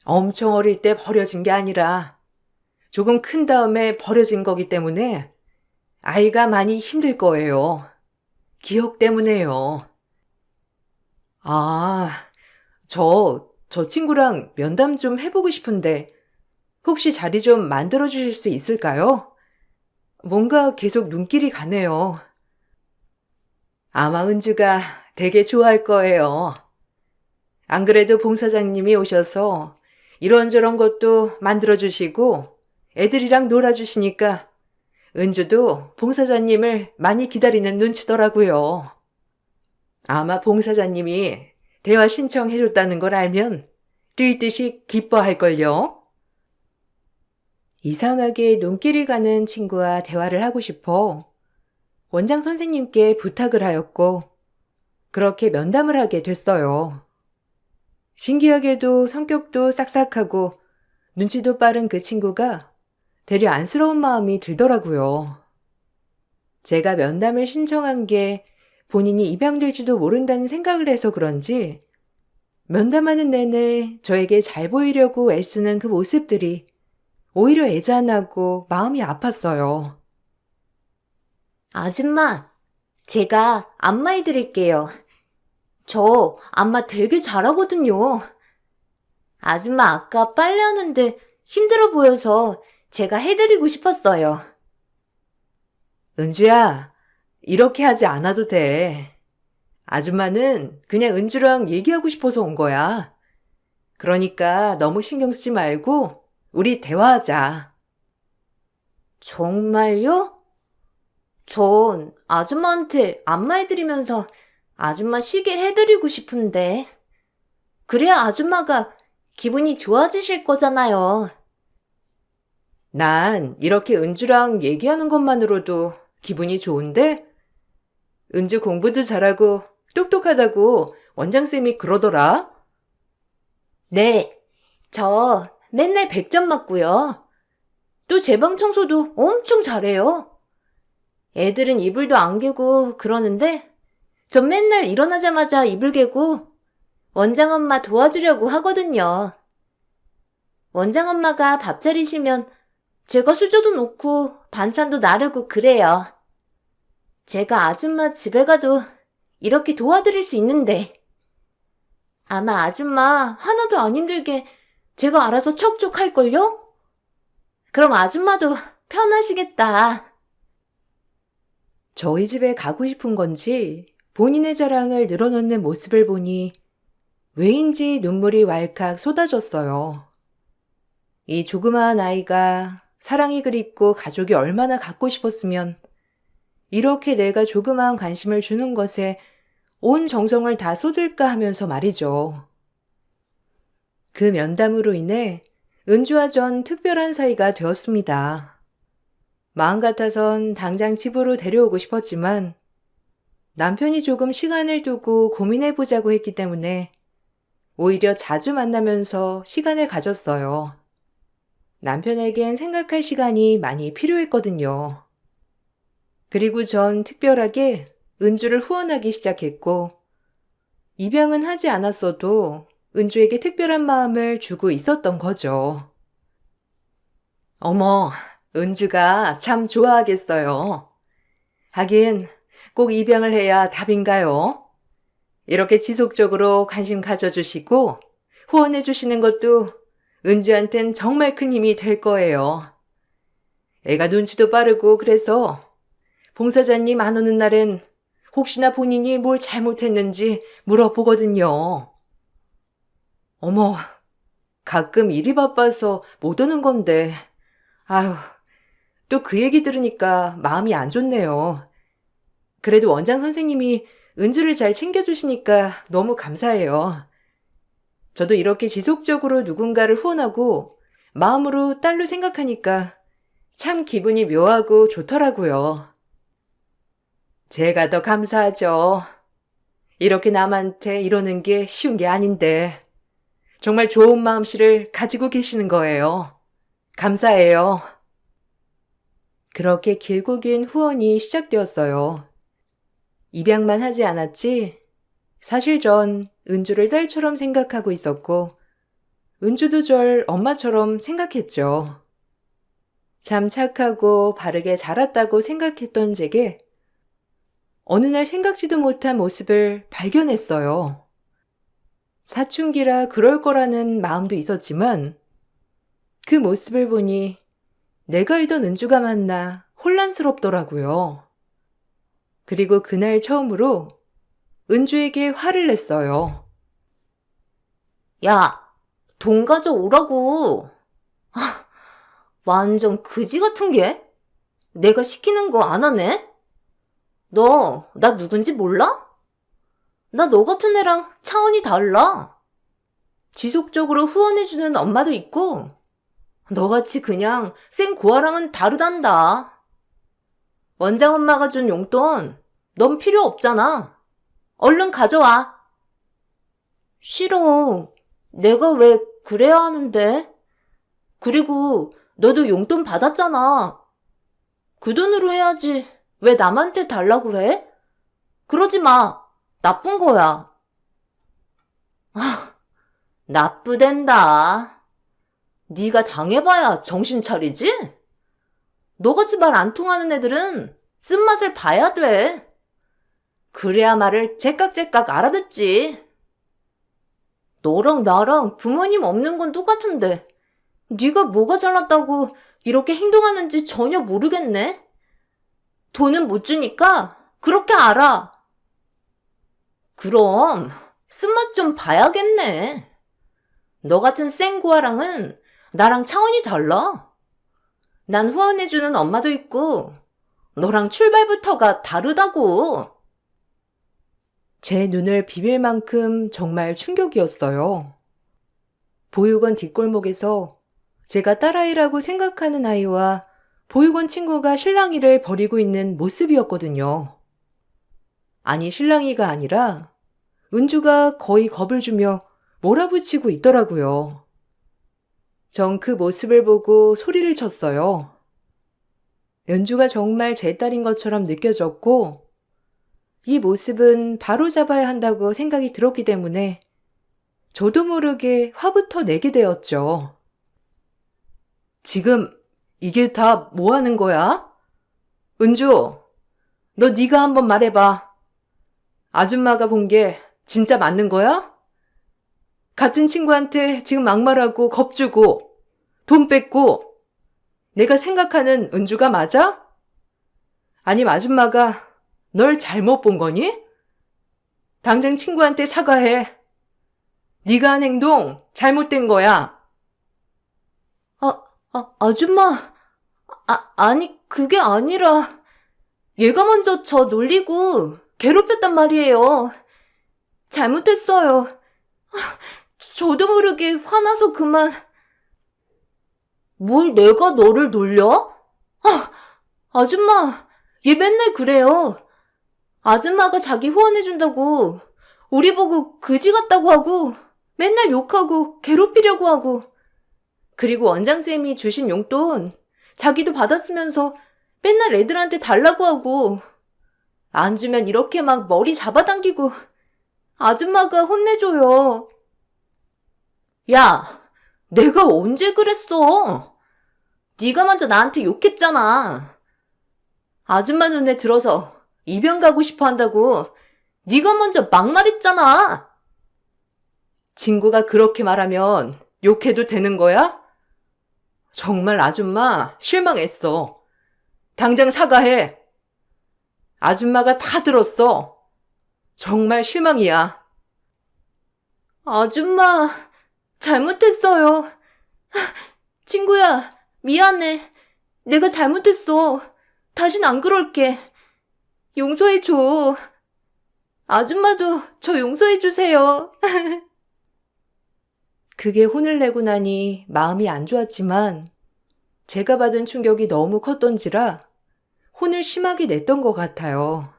A: 엄청 어릴 때 버려진 게 아니라 조금 큰 다음에 버려진 거기 때문에 아이가 많이 힘들 거예요. 기억 때문에요. 아, 저 친구랑 면담 좀 해보고 싶은데 혹시 자리 좀 만들어 주실 수 있을까요? 뭔가 계속 눈길이 가네요. 아마 은주가 되게 좋아할 거예요. 안 그래도 봉사장님이 오셔서 이런저런 것도 만들어 주시고 애들이랑 놀아주시니까 은주도 봉사자님을 많이 기다리는 눈치더라고요. 아마 봉사자님이 대화 신청해줬다는 걸 알면 뛸 듯이 기뻐할걸요. 이상하게 눈길이 가는 친구와 대화를 하고 싶어 원장 선생님께 부탁을 하였고 그렇게 면담을 하게 됐어요. 신기하게도 성격도 싹싹하고 눈치도 빠른 그 친구가 되려 안쓰러운 마음이 들더라고요. 제가 면담을 신청한 게 본인이 입양될지도 모른다는 생각을 해서 그런지 면담하는 내내 저에게 잘 보이려고 애쓰는 그 모습들이 오히려 애잔하고 마음이 아팠어요.
B: 아줌마, 제가 안마해 드릴게요. 저 안마 되게 잘하거든요. 아줌마 아까 빨래하는데 힘들어 보여서 제가 해드리고 싶었어요.
A: 은주야, 이렇게 하지 않아도 돼. 아줌마는 그냥 은주랑 얘기하고 싶어서 온 거야. 그러니까 너무 신경 쓰지 말고 우리 대화하자.
B: 정말요? 전 아줌마한테 안마해드리면서 아줌마 쉬게 해드리고 싶은데. 그래야 아줌마가 기분이 좋아지실 거잖아요.
A: 난 이렇게 은주랑 얘기하는 것만으로도 기분이 좋은데? 은주 공부도 잘하고 똑똑하다고 원장쌤이 그러더라.
B: 네, 저 맨날 100점 맞고요. 또 제 방 청소도 엄청 잘해요. 애들은 이불도 안 개고 그러는데 전 맨날 일어나자마자 이불 개고 원장 엄마 도와주려고 하거든요. 원장 엄마가 밥 차리시면 제가 수저도 놓고 반찬도 나르고 그래요. 제가 아줌마 집에 가도 이렇게 도와드릴 수 있는데 아마 아줌마 하나도 안 힘들게 제가 알아서 척척 할걸요? 그럼 아줌마도 편하시겠다.
A: 저희 집에 가고 싶은 건지 본인의 자랑을 늘어놓는 모습을 보니 왜인지 눈물이 왈칵 쏟아졌어요. 이 조그마한 아이가 사랑이 그립고 가족이 얼마나 갖고 싶었으면 이렇게 내가 조그마한 관심을 주는 것에 온 정성을 다 쏟을까 하면서 말이죠. 그 면담으로 인해 은주와 전 특별한 사이가 되었습니다. 마음 같아선 당장 집으로 데려오고 싶었지만 남편이 조금 시간을 두고 고민해보자고 했기 때문에 오히려 자주 만나면서 시간을 가졌어요. 남편에겐 생각할 시간이 많이 필요했거든요. 그리고 전 특별하게 은주를 후원하기 시작했고 입양은 하지 않았어도 은주에게 특별한 마음을 주고 있었던 거죠. 어머, 은주가 참 좋아하겠어요. 하긴 꼭 입양을 해야 답인가요? 이렇게 지속적으로 관심 가져주시고 후원해주시는 것도 은주한텐 정말 큰 힘이 될 거예요. 애가 눈치도 빠르고 그래서 봉사자님 안 오는 날엔 혹시나 본인이 뭘 잘못했는지 물어보거든요. 어머, 가끔 일이 바빠서 못 오는 건데. 아휴, 또 그 얘기 들으니까 마음이 안 좋네요. 그래도 원장 선생님이 은주를 잘 챙겨주시니까 너무 감사해요. 저도 이렇게 지속적으로 누군가를 후원하고 마음으로 딸로 생각하니까 참 기분이 묘하고 좋더라고요. 제가 더 감사하죠. 이렇게 남한테 이러는 게 쉬운 게 아닌데 정말 좋은 마음씨를 가지고 계시는 거예요. 감사해요. 그렇게 길고 긴 후원이 시작되었어요. 입양만 하지 않았지 사실 전 은주를 딸처럼 생각하고 있었고 은주도 절 엄마처럼 생각했죠. 참 착하고 바르게 자랐다고 생각했던 제게 어느 날 생각지도 못한 모습을 발견했어요. 사춘기라 그럴 거라는 마음도 있었지만 그 모습을 보니 내가 알던 은주가 맞나 혼란스럽더라고요. 그리고 그날 처음으로 은주에게 화를 냈어요.
B: 야, 돈 가져오라고. 완전 그지 같은 게? 내가 시키는 거 안 하네? 너, 나 누군지 몰라? 나 너 같은 애랑 차원이 달라. 지속적으로 후원해주는 엄마도 있고, 너같이 그냥 생 고아랑은 다르단다. 원장 엄마가 준 용돈, 넌 필요 없잖아. 얼른 가져와. 싫어. 내가 왜 그래야 하는데? 그리고 너도 용돈 받았잖아. 그 돈으로 해야지. 왜 남한테 달라고 해? 그러지 마. 나쁜 거야. 나쁘댄다. 네가 당해봐야 정신 차리지? 너같이 말 안 통하는 애들은 쓴맛을 봐야 돼. 그래야 말을 제깍제깍 알아듣지. 너랑 나랑 부모님 없는 건 똑같은데 네가 뭐가 잘났다고 이렇게 행동하는지 전혀 모르겠네. 돈은 못 주니까 그렇게 알아. 그럼 쓴맛 좀 봐야겠네. 너 같은 생고아랑은 나랑 차원이 달라. 난 후원해주는 엄마도 있고 너랑 출발부터가 다르다고.
A: 제 눈을 비빌 만큼 정말 충격이었어요. 보육원 뒷골목에서 제가 딸아이라고 생각하는 아이와 보육원 친구가 실랑이를 벌이고 있는 모습이었거든요. 아니, 실랑이가 아니라 은주가 거의 겁을 주며 몰아붙이고 있더라고요. 전 그 모습을 보고 소리를 쳤어요. 은주가 정말 제 딸인 것처럼 느껴졌고, 이 모습은 바로잡아야 한다고 생각이 들었기 때문에 저도 모르게 화부터 내게 되었죠. 지금 이게 다 뭐 하는 거야? 은주, 너 네가 한번 말해봐. 아줌마가 본 게 진짜 맞는 거야? 같은 친구한테 지금 막말하고 겁주고 돈 뺏고 내가 생각하는 은주가 맞아? 아님 아줌마가 널 잘못 본 거니? 당장 친구한테 사과해. 네가 한 행동 잘못된 거야.
B: 아줌마. 아니, 그게 아니라, 얘가 먼저 저 놀리고 괴롭혔단 말이에요. 잘못했어요. 저도 모르게 화나서 그만. 뭘 내가 너를 놀려? 아줌마, 얘 맨날 그래요. 아줌마가 자기 후원해준다고, 우리 보고 그지 같다고 하고, 맨날 욕하고 괴롭히려고 하고, 그리고 원장쌤이 주신 용돈 자기도 받았으면서 맨날 애들한테 달라고 하고, 안 주면 이렇게 막 머리 잡아당기고, 아줌마가 혼내줘요. 야, 내가 언제 그랬어? 네가 먼저 나한테 욕했잖아. 아줌마 눈에 들어서 입양 가고 싶어 한다고 네가 먼저 막말했잖아.
A: 친구가 그렇게 말하면 욕해도 되는 거야? 정말 아줌마 실망했어. 당장 사과해. 아줌마가 다 들었어. 정말 실망이야.
B: 아줌마, 잘못했어요. 친구야, 미안해. 내가 잘못했어. 다신 안 그럴게. 용서해줘. 아줌마도 저 용서해주세요.
A: 그게 혼을 내고 나니 마음이 안 좋았지만 제가 받은 충격이 너무 컸던지라 혼을 심하게 냈던 것 같아요.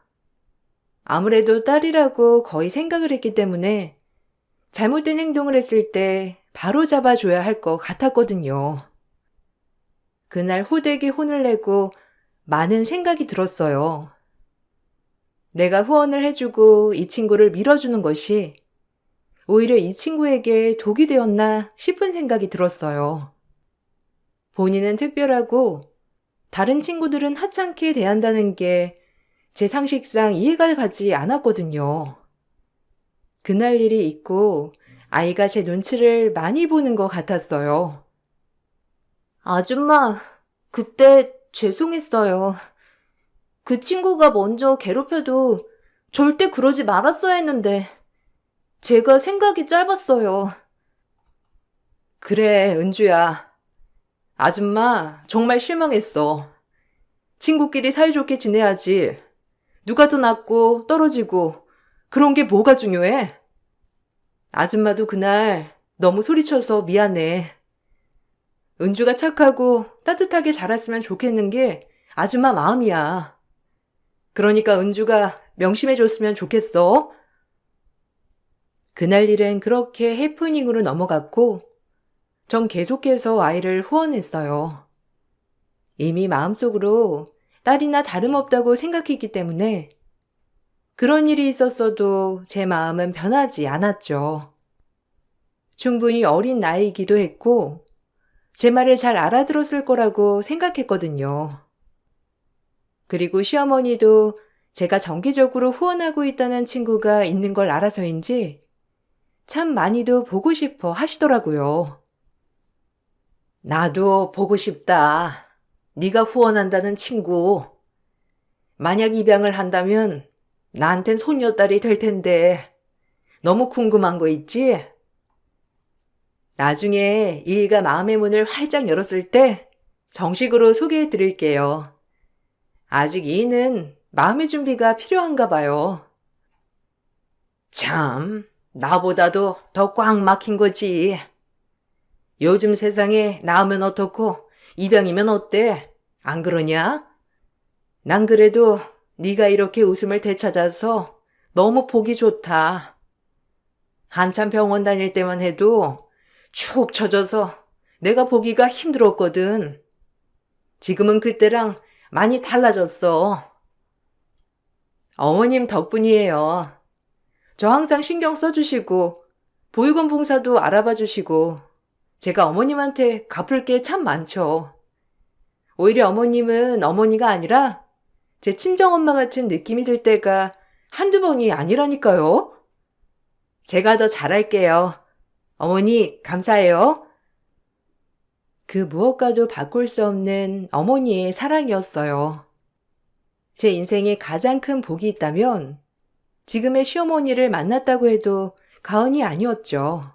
A: 아무래도 딸이라고 거의 생각을 했기 때문에 잘못된 행동을 했을 때 바로 잡아줘야 할 것 같았거든요. 그날 호되게 혼을 내고 많은 생각이 들었어요. 내가 후원을 해주고 이 친구를 밀어주는 것이 오히려 이 친구에게 독이 되었나 싶은 생각이 들었어요. 본인은 특별하고 다른 친구들은 하찮게 대한다는 게 제 상식상 이해가 가지 않았거든요. 그날 일이 있고 아이가 제 눈치를 많이 보는 것 같았어요.
B: 아줌마, 그때 죄송했어요. 그 친구가 먼저 괴롭혀도 절대 그러지 말았어야 했는데, 제가 생각이 짧았어요.
A: 그래, 은주야. 아줌마 정말 실망했어. 친구끼리 사이좋게 지내야지. 누가 더 낫고 떨어지고 그런 게 뭐가 중요해? 아줌마도 그날 너무 소리쳐서 미안해. 은주가 착하고 따뜻하게 자랐으면 좋겠는 게 아줌마 마음이야. 그러니까 은주가 명심해줬으면 좋겠어. 그날 일은 그렇게 해프닝으로 넘어갔고 전 계속해서 아이를 후원했어요. 이미 마음속으로 딸이나 다름없다고 생각했기 때문에 그런 일이 있었어도 제 마음은 변하지 않았죠. 충분히 어린 나이이기도 했고 제 말을 잘 알아들었을 거라고 생각했거든요. 그리고 시어머니도 제가 정기적으로 후원하고 있다는 친구가 있는 걸 알아서인지 참 많이도 보고 싶어 하시더라고요. 나도 보고 싶다. 네가 후원한다는 친구. 만약 입양을 한다면 나한텐 손녀딸이 될 텐데 너무 궁금한 거 있지? 나중에 일가 마음의 문을 활짝 열었을 때 정식으로 소개해 드릴게요. 아직 이는 마음의 준비가 필요한가 봐요. 참, 나보다도 더 꽉 막힌 거지. 요즘 세상에 낳으면 어떻고 입양이면 어때? 안 그러냐? 난 그래도 네가 이렇게 웃음을 되찾아서 너무 보기 좋다. 한참 병원 다닐 때만 해도 축 처져서 내가 보기가 힘들었거든. 지금은 그때랑 많이 달라졌어. 어머님 덕분이에요. 저 항상 신경 써주시고, 보육원 봉사도 알아봐 주시고, 제가 어머님한테 갚을 게 참 많죠. 오히려 어머님은 어머니가 아니라 제 친정엄마 같은 느낌이 들 때가 한두 번이 아니라니까요. 제가 더 잘할게요. 어머니, 감사해요. 그 무엇과도 바꿀 수 없는 어머니의 사랑이었어요. 제 인생에 가장 큰 복이 있다면 지금의 시어머니를 만났다고 해도 과언이 아니었죠.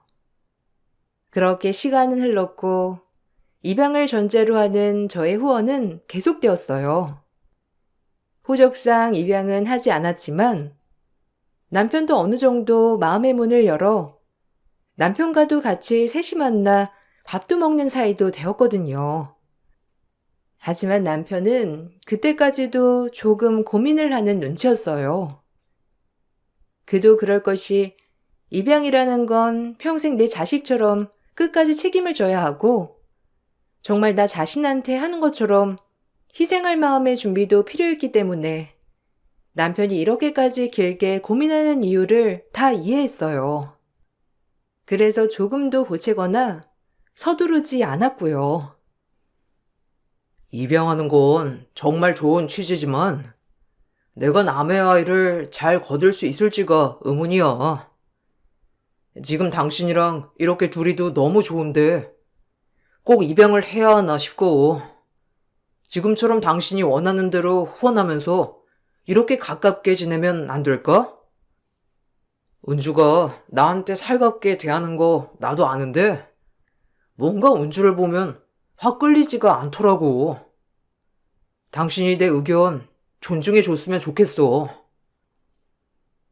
A: 그렇게 시간은 흘렀고 입양을 전제로 하는 저의 후원은 계속되었어요. 호적상 입양은 하지 않았지만 남편도 어느 정도 마음의 문을 열어 남편과도 같이 셋이 만나 밥도 먹는 사이도 되었거든요. 하지만 남편은 그때까지도 조금 고민을 하는 눈치였어요. 그도 그럴 것이 입양이라는 건 평생 내 자식처럼 끝까지 책임을 져야 하고 정말 나 자신한테 하는 것처럼 희생할 마음의 준비도 필요했기 때문에 남편이 이렇게까지 길게 고민하는 이유를 다 이해했어요. 그래서 조금도 보채거나 서두르지 않았고요. 입양하는 건 정말 좋은 취지지만 내가 남의 아이를 잘 거둘 수 있을지가 의문이야. 지금 당신이랑 이렇게 둘이도 너무 좋은데 꼭 입양을 해야 하나 싶고 지금처럼 당신이 원하는 대로 후원하면서 이렇게 가깝게 지내면 안 될까? 은주가 나한테 살갑게 대하는 거 나도 아는데 뭔가 은주를 보면 확 끌리지가 않더라고. 당신이 내 의견 존중해 줬으면 좋겠어.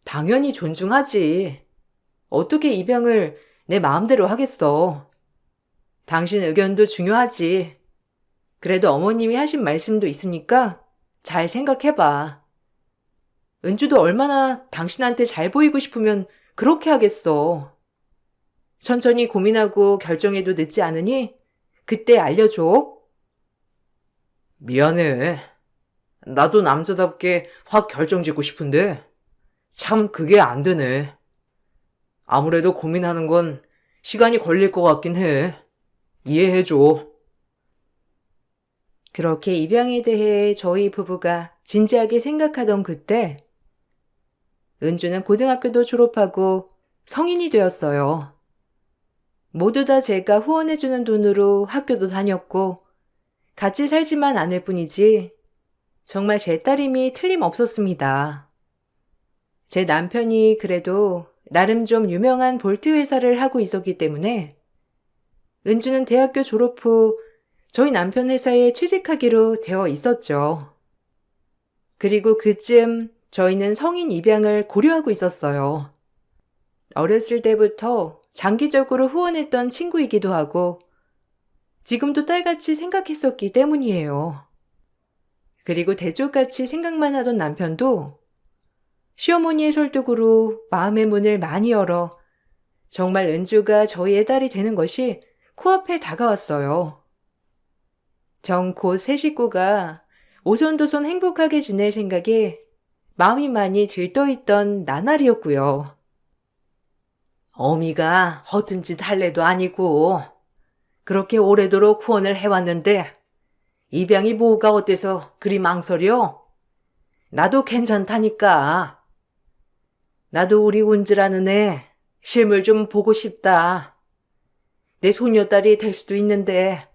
A: 당연히 존중하지. 어떻게 입양을 내 마음대로 하겠어. 당신 의견도 중요하지. 그래도 어머님이 하신 말씀도 있으니까 잘 생각해봐. 은주도 얼마나 당신한테 잘 보이고 싶으면 그렇게 하겠어. 천천히 고민하고 결정해도 늦지 않으니 그때 알려줘. 미안해. 나도 남자답게 확 결정짓고 싶은데 참 그게 안 되네. 아무래도 고민하는 건 시간이 걸릴 것 같긴 해. 이해해줘. 그렇게 입양에 대해 저희 부부가 진지하게 생각하던 그때 은주는 고등학교도 졸업하고 성인이 되었어요. 모두 다 제가 후원해주는 돈으로 학교도 다녔고 같이 살지만 않을 뿐이지 정말 제 딸임이 틀림없었습니다. 제 남편이 그래도 나름 좀 유명한 볼트 회사를 하고 있었기 때문에 은주는 대학교 졸업 후 저희 남편 회사에 취직하기로 되어 있었죠. 그리고 그쯤 저희는 성인 입양을 고려하고 있었어요. 어렸을 때부터 장기적으로 후원했던 친구이기도 하고 지금도 딸같이 생각했었기 때문이에요. 그리고 대쪽같이 생각만 하던 남편도 시어머니의 설득으로 마음의 문을 많이 열어 정말 은주가 저희의 딸이 되는 것이 코앞에 다가왔어요. 전 곧 새 식구가 오손도손 행복하게 지낼 생각에 마음이 많이 들떠있던 나날이었고요. 어미가 허튼 짓 할 애도 아니고 그렇게 오래도록 후원을 해왔는데 입양이 뭐가 어때서 그리 망설여? 나도 괜찮다니까. 나도 우리 운지라는 애 실물 좀 보고 싶다. 내 소녀딸이 될 수도 있는데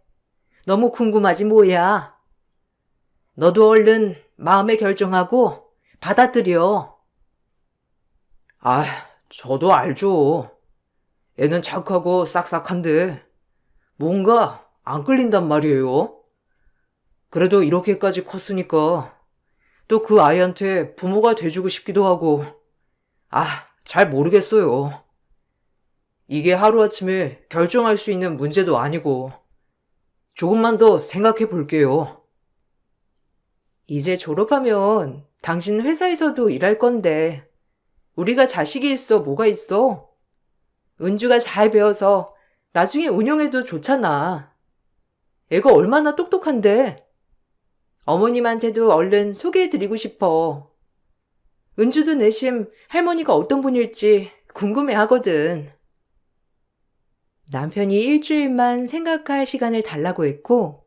A: 너무 궁금하지 뭐야. 너도 얼른 마음에 결정하고 받아들여. 아, 저도 알죠. 애는 착하고 싹싹한데 뭔가 안 끌린단 말이에요. 그래도 이렇게까지 컸으니까 또 그 아이한테 부모가 돼주고 싶기도 하고 잘 모르겠어요. 이게 하루아침에 결정할 수 있는 문제도 아니고 조금만 더 생각해 볼게요. 이제 졸업하면 당신 회사에서도 일할 건데 우리가 자식이 있어 뭐가 있어? 은주가 잘 배워서 나중에 운영해도 좋잖아. 애가 얼마나 똑똑한데. 어머님한테도 얼른 소개해드리고 싶어. 은주도 내심 할머니가 어떤 분일지 궁금해 하거든. 남편이 일주일만 생각할 시간을 달라고 했고,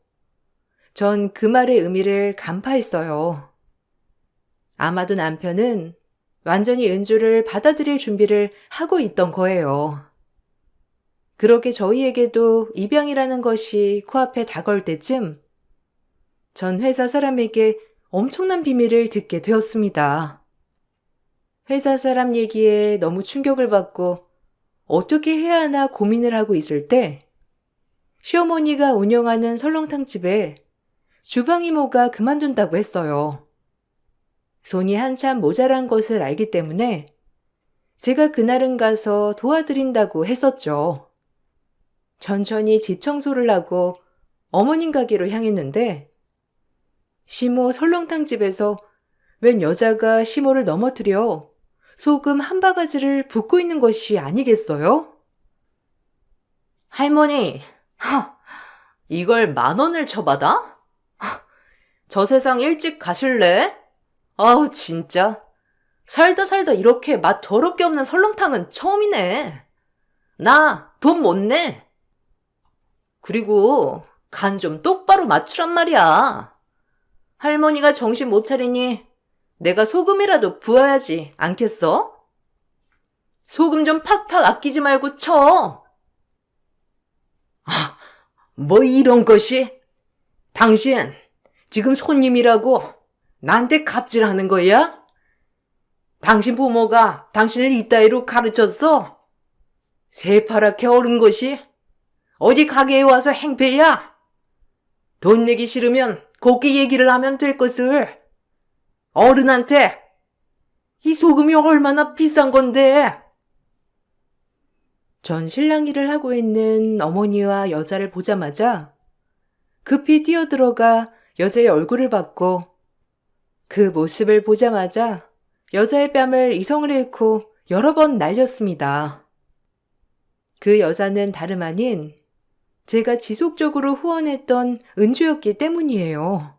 A: 전 그 말의 의미를 간파했어요. 아마도 남편은 완전히 은주를 받아들일 준비를 하고 있던 거예요. 그렇게 저희에게도 입양이라는 것이 코앞에 다가올 때쯤 전 회사 사람에게 엄청난 비밀을 듣게 되었습니다. 회사 사람 얘기에 너무 충격을 받고 어떻게 해야 하나 고민을 하고 있을 때 시어머니가 운영하는 설렁탕집에 주방 이모가 그만둔다고 했어요. 손이 한참 모자란 것을 알기 때문에 제가 그날은 가서 도와드린다고 했었죠. 천천히 집 청소를 하고 어머님 가게로 향했는데 시모 설렁탕집에서 웬 여자가 시모를 넘어뜨려 소금 한 바가지를 붓고 있는 것이 아니겠어요? 할머니, 이걸 10,000원을 쳐받아? 저 세상 일찍 가실래? 아우 진짜 살다 살다 이렇게 맛 더럽게 없는 설렁탕은 처음이네. 나 돈 못 내. 그리고 간 좀 똑바로 맞추란 말이야. 할머니가 정신 못 차리니 내가 소금이라도 부어야지 않겠어? 소금 좀 팍팍 아끼지 말고 쳐. 뭐 이런 것이? 당신 지금 손님이라고 나한테 갑질하는 거야? 당신 부모가 당신을 이따위로 가르쳤어? 새파랗게 어른 것이 어디 가게에 와서 행패야? 돈 내기 싫으면 곱게 얘기를 하면 될 것을. 어른한테 이 소금이 얼마나 비싼 건데. 전 실랑 일을 하고 있는 어머니와 여자를 보자마자 급히 뛰어들어가 여자의 얼굴을 봤고 그 모습을 보자마자 여자의 뺨을 이성을 잃고 여러 번 날렸습니다. 그 여자는 다름 아닌 제가 지속적으로 후원했던 은주였기 때문이에요.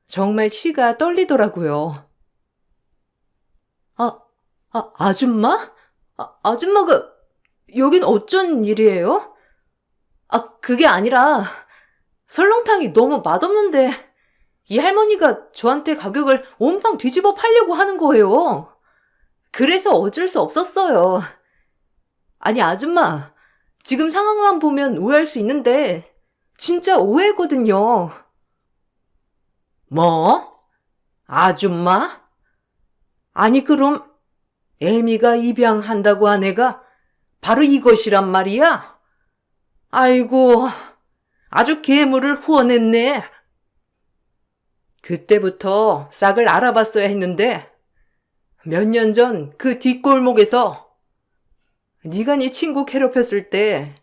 A: 정말 치가 떨리더라고요. 아줌마? 아줌마가 여긴 어쩐 일이에요? 그게 아니라 설렁탕이 너무 맛없는데 이 할머니가 저한테 가격을 온빵 뒤집어 팔려고 하는 거예요. 그래서 어쩔 수 없었어요. 아니 아줌마, 지금 상황만 보면 오해할 수 있는데 진짜 오해거든요. 뭐? 아줌마? 아니 그럼 애미가 입양한다고 한 애가 바로 이것이란 말이야? 아이고, 아주 괴물을 후원했네. 그때부터 싹을 알아봤어야 했는데 몇 년 전 그 뒷골목에서 네가 네 친구 괴롭혔을 때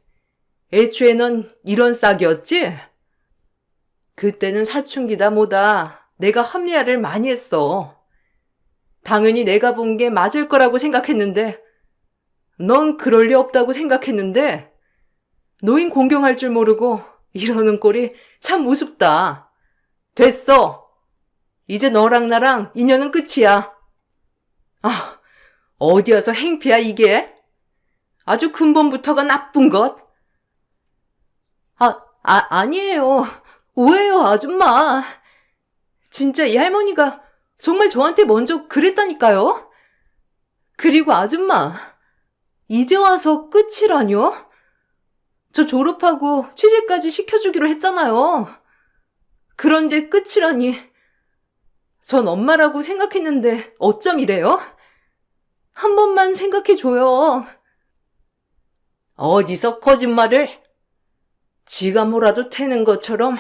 A: 애초에 넌 이런 싹이었지? 그때는 사춘기다 뭐다 내가 합리화를 많이 했어. 당연히 내가 본 게 맞을 거라고 생각했는데 넌 그럴 리 없다고 생각했는데 노인 공경할 줄 모르고 이러는 꼴이 참 우습다. 됐어. 이제 너랑 나랑 인연은 끝이야. 어디 와서 행패야 이게? 아주 근본부터가 나쁜 것. 아니에요. 오해요 아줌마. 진짜 이 할머니가 정말 저한테 먼저 그랬다니까요. 그리고 아줌마, 이제 와서 끝이라뇨? 저 졸업하고 취직까지 시켜주기로 했잖아요. 그런데 끝이라니. 전 엄마라고 생각했는데 어쩜 이래요? 한 번만 생각해줘요. 어디서 거짓말을? 지가 뭐라도 되는 것처럼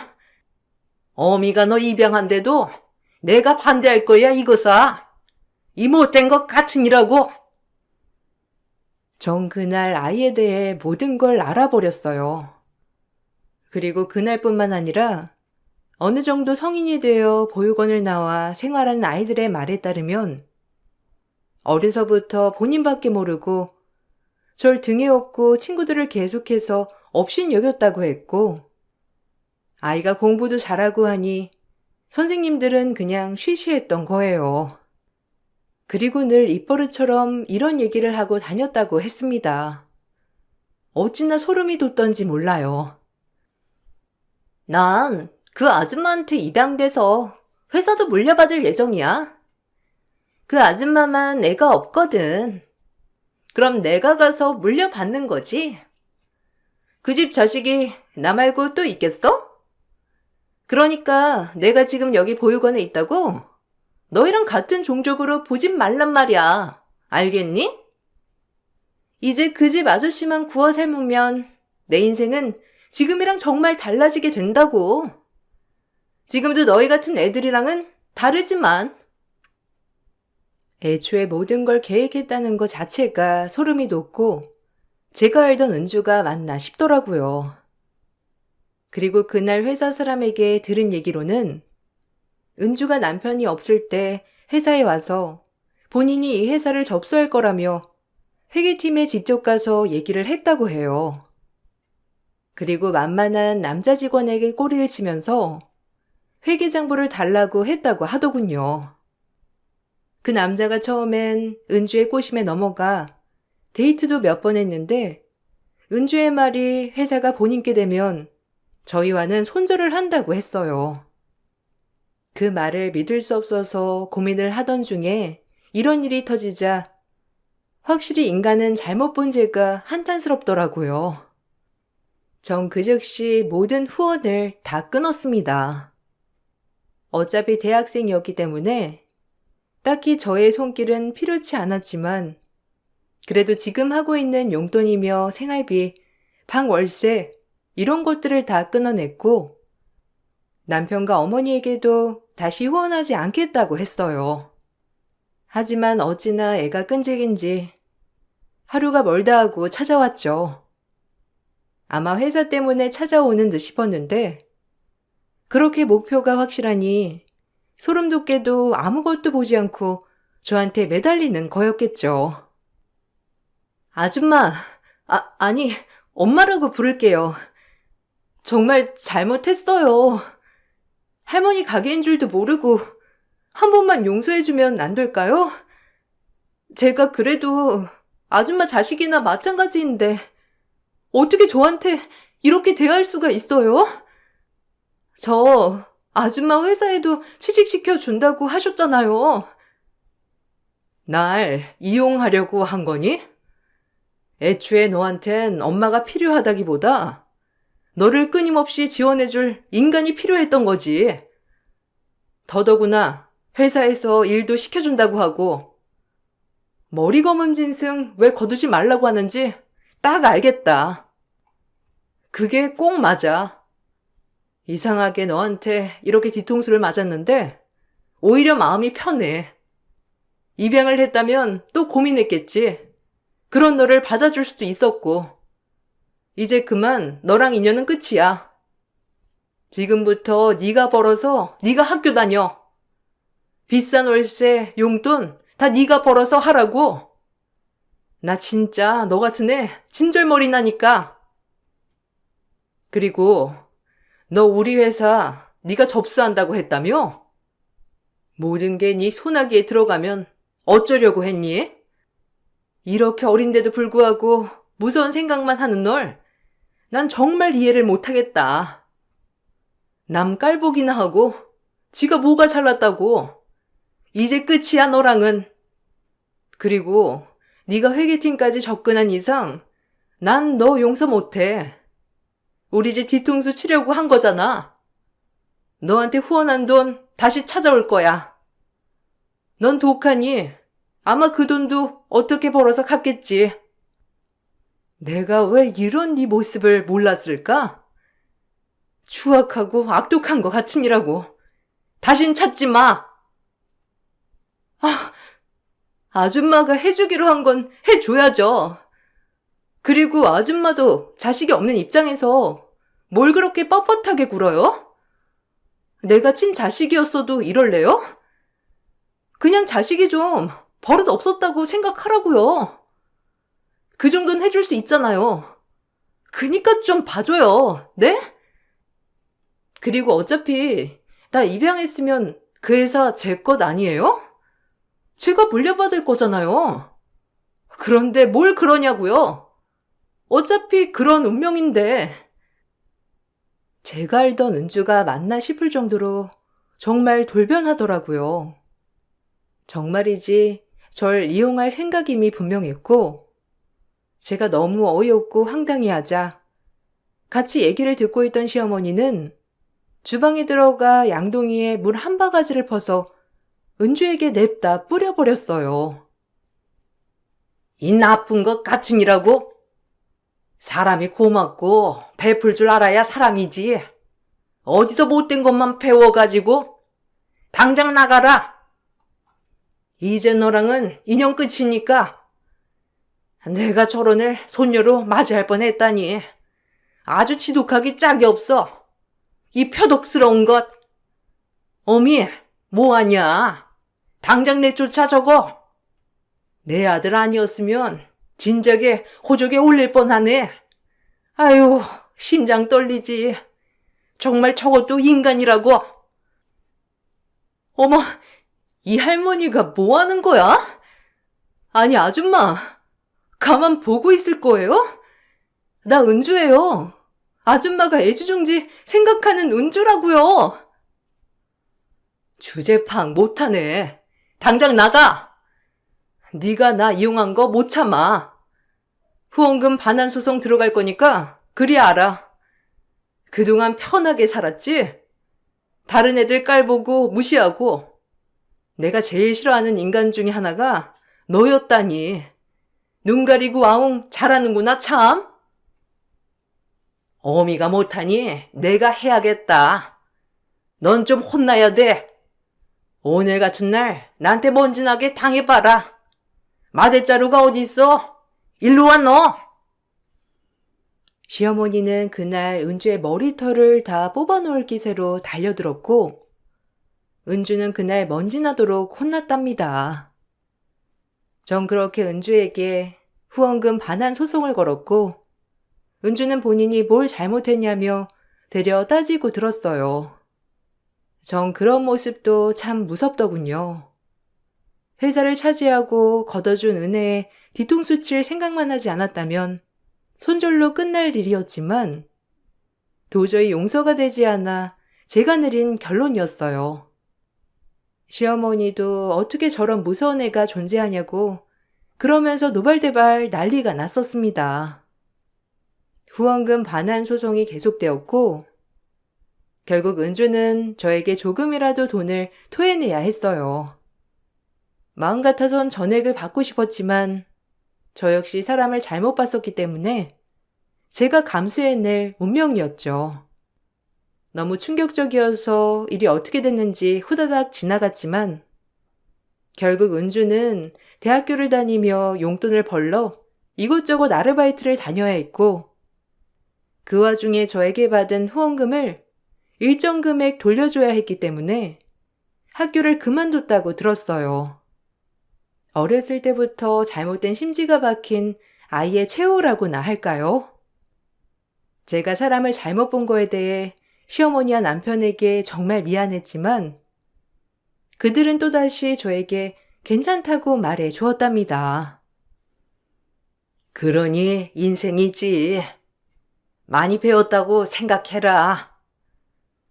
A: 어미가 너 입양한데도 내가 반대할 거야 이거사. 이 못된 것 같으니라고. 전 그날 아이에 대해 모든 걸 알아버렸어요. 그리고 그날뿐만 아니라 어느 정도 성인이 되어 보육원을 나와 생활하는 아이들의 말에 따르면 어려서부터 본인밖에 모르고 절 등에 업고 친구들을 계속해서 업신여겼다고 했고, 아이가 공부도 잘하고 하니 선생님들은 그냥 쉬쉬했던 거예요. 그리고 늘 입버릇처럼 이런 얘기를 하고 다녔다고 했습니다. 어찌나 소름이 돋던지 몰라요.
B: 난 그 아줌마한테 입양돼서 회사도 물려받을 예정이야. 그 아줌마만 애가 없거든. 그럼 내가 가서 물려받는 거지? 그 집 자식이 나 말고 또 있겠어? 그러니까 내가 지금 여기 보육원에 있다고? 너희랑 같은 종족으로 보진 말란 말이야. 알겠니? 이제 그 집 아저씨만 구워 삶으면 내 인생은 지금이랑 정말 달라지게 된다고. 지금도 너희 같은 애들이랑은 다르지만.
A: 애초에 모든 걸 계획했다는 것 자체가 소름이 돋고 제가 알던 은주가 맞나 싶더라고요. 그리고 그날 회사 사람에게 들은 얘기로는 은주가 남편이 없을 때 회사에 와서 본인이 이 회사를 접수할 거라며 회계팀에 직접 가서 얘기를 했다고 해요. 그리고 만만한 남자 직원에게 꼬리를 치면서 회계장부를 달라고 했다고 하더군요. 그 남자가 처음엔 은주의 꼬심에 넘어가 데이트도 몇 번 했는데 은주의 말이 회사가 본인께 되면 저희와는 손절을 한다고 했어요. 그 말을 믿을 수 없어서 고민을 하던 중에 이런 일이 터지자 확실히 인간은 잘못 본 죄가 한탄스럽더라고요. 전 그 즉시 모든 후원을 다 끊었습니다. 어차피 대학생이었기 때문에 딱히 저의 손길은 필요치 않았지만 그래도 지금 하고 있는 용돈이며 생활비, 방 월세 이런 것들을 다 끊어냈고 남편과 어머니에게도 다시 후원하지 않겠다고 했어요. 하지만 어찌나 애가 끈질긴지 하루가 멀다 하고 찾아왔죠. 아마 회사 때문에 찾아오는 듯 싶었는데 그렇게 목표가 확실하니 소름 돋게도 아무것도 보지 않고 저한테 매달리는 거였겠죠.
B: 아줌마, 아니, 엄마라고 부를게요. 정말 잘못했어요. 할머니 가게인 줄도 모르고 한 번만 용서해주면 안 될까요? 제가 그래도 아줌마 자식이나 마찬가지인데 어떻게 저한테 이렇게 대할 수가 있어요? 저 아줌마 회사에도 취직시켜 준다고 하셨잖아요.
A: 날 이용하려고 한 거니? 애초에 너한텐 엄마가 필요하다기보다 너를 끊임없이 지원해줄 인간이 필요했던 거지. 더더구나 회사에서 일도 시켜준다고 하고 머리 검은 짐승 왜 거두지 말라고 하는지 딱 알겠다. 그게 꼭 맞아. 이상하게 너한테 이렇게 뒤통수를 맞았는데 오히려 마음이 편해. 입양을 했다면 또 고민했겠지. 그런 너를 받아줄 수도 있었고. 이제 그만 너랑 인연은 끝이야. 지금부터 네가 벌어서 네가 학교 다녀. 비싼 월세, 용돈 다 네가 벌어서 하라고. 나 진짜 너 같은 애 진절머리 나니까. 그리고 너 우리 회사 네가 접수한다고 했다며? 모든 게 네 손아귀에 들어가면 어쩌려고 했니? 이렇게 어린데도 불구하고 무서운 생각만 하는 널 난 정말 이해를 못하겠다. 남 깔보기나 하고 지가 뭐가 잘났다고. 이제 끝이야 너랑은. 그리고 네가 회계팀까지 접근한 이상 난 너 용서 못해. 우리 집 뒤통수 치려고 한 거잖아. 너한테 후원한 돈 다시 찾아올 거야. 넌 독하니 아마 그 돈도 어떻게 벌어서 갚겠지. 내가 왜 이런 네 모습을 몰랐을까? 추악하고 악독한 것 같으니라고. 다신 찾지 마. 아줌마가 해주기로 한 건 해줘야죠. 그리고 아줌마도 자식이 없는 입장에서 뭘 그렇게 뻣뻣하게 굴어요? 내가 친자식이었어도 이럴래요? 그냥 자식이 좀 버릇 없었다고 생각하라고요. 그 정도는 해줄 수 있잖아요. 그니까 좀 봐줘요. 네? 그리고 어차피 나 입양했으면 그 회사 제 것 아니에요? 제가 물려받을 거잖아요. 그런데 뭘 그러냐고요? 어차피 그런 운명인데. 제가 알던 은주가 맞나 싶을 정도로 정말 돌변하더라고요. 정말이지 절 이용할 생각임이 분명했고, 제가 너무 어이없고 황당해하자 같이 얘기를 듣고 있던 시어머니는 주방에 들어가 양동이에 물 한 바가지를 퍼서 은주에게 냅다 뿌려버렸어요. 이 나쁜 것 같으니라고? 사람이 고맙고 베풀 줄 알아야 사람이지. 어디서 못된 것만 배워가지고 당장 나가라. 이제 너랑은 인연 끝이니까. 내가 저런 애 손녀로 맞이할 뻔했다니. 아주 지독하기 짝이 없어. 이 표독스러운 것. 어미, 뭐하냐? 당장 내쫓아 저거. 내 아들 아니었으면 진작에 호적에 올릴 뻔하네. 아유, 심장 떨리지. 정말 저것도 인간이라고. 어머, 이 할머니가 뭐 하는 거야? 아니, 아줌마, 가만 보고 있을 거예요? 나 은주예요. 아줌마가 애지중지 생각하는 은주라고요. 주제파악 못하네. 당장 나가. 네가 나 이용한 거 못 참아. 후원금 반환 소송 들어갈 거니까 그리 알아. 그동안 편하게 살았지? 다른 애들 깔보고 무시하고. 내가 제일 싫어하는 인간 중에 하나가 너였다니. 눈 가리고 아웅 잘하는구나 참. 어미가 못하니 내가 해야겠다. 넌 좀 혼나야 돼. 오늘 같은 날 나한테 먼지나게 당해봐라. 마대자루가 어딨어? 일로 와 너. 시어머니는 그날 은주의 머리털을 다 뽑아놓을 기세로 달려들었고, 은주는 그날 먼지나도록 혼났답니다. 전 그렇게 은주에게 후원금 반환 소송을 걸었고, 은주는 본인이 뭘 잘못했냐며 되려 따지고 들었어요. 전 그런 모습도 참 무섭더군요. 회사를 차지하고 걷어준 은혜에 뒤통수 칠 생각만 하지 않았다면 손절로 끝날 일이었지만 도저히 용서가 되지 않아 제가 내린 결론이었어요. 시어머니도 어떻게 저런 무서운 애가 존재하냐고 그러면서 노발대발 난리가 났었습니다. 후원금 반환 소송이 계속되었고 결국 은주는 저에게 조금이라도 돈을 토해내야 했어요. 마음 같아선 전액을 받고 싶었지만 저 역시 사람을 잘못 봤었기 때문에 제가 감수해낼 운명이었죠. 너무 충격적이어서 일이 어떻게 됐는지 후다닥 지나갔지만 결국 은주는 대학교를 다니며 용돈을 벌러 이곳저곳 아르바이트를 다녀야 했고 그 와중에 저에게 받은 후원금을 일정 금액 돌려줘야 했기 때문에 학교를 그만뒀다고 들었어요. 어렸을 때부터 잘못된 심지가 박힌 아이의 최후라고나 할까요? 제가 사람을 잘못 본 거에 대해 시어머니와 남편에게 정말 미안했지만 그들은 또다시 저에게 괜찮다고 말해 주었답니다. 그러니 인생이지. 많이 배웠다고 생각해라.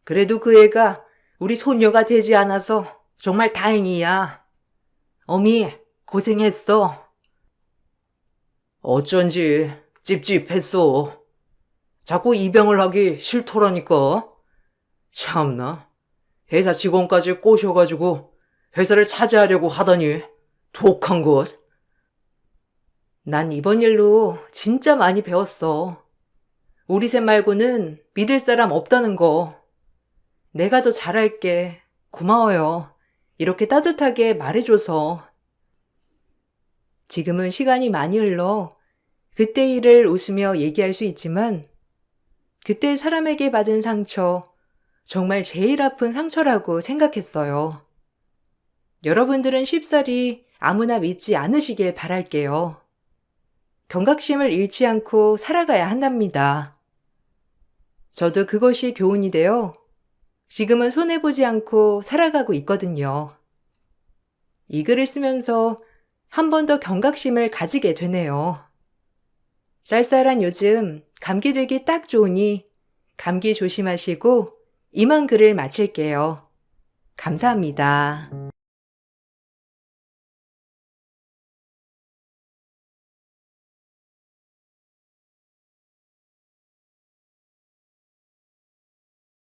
A: 그래도 그 애가 우리 손녀가 되지 않아서 정말 다행이야. 어미, 고생했어. 어쩐지 찝찝했어. 자꾸 입양을 하기 싫더라니까. 참나. 회사 직원까지 꼬셔가지고 회사를 차지하려고 하더니 독한 것. 난 이번 일로 진짜 많이 배웠어. 우리 셋 말고는 믿을 사람 없다는 거. 내가 더 잘할게. 고마워요. 이렇게 따뜻하게 말해줘서. 지금은 시간이 많이 흘러 그때 일을 웃으며 얘기할 수 있지만 그때 사람에게 받은 상처, 정말 제일 아픈 상처라고 생각했어요. 여러분들은 쉽사리 아무나 믿지 않으시길 바랄게요. 경각심을 잃지 않고 살아가야 한답니다. 저도 그것이 교훈이 되어 지금은 손해보지 않고 살아가고 있거든요. 이 글을 쓰면서 한 번 더 경각심을 가지게 되네요. 쌀쌀한 요즘 감기 들기 딱 좋으니 감기 조심하시고 이만 글을 마칠게요. 감사합니다.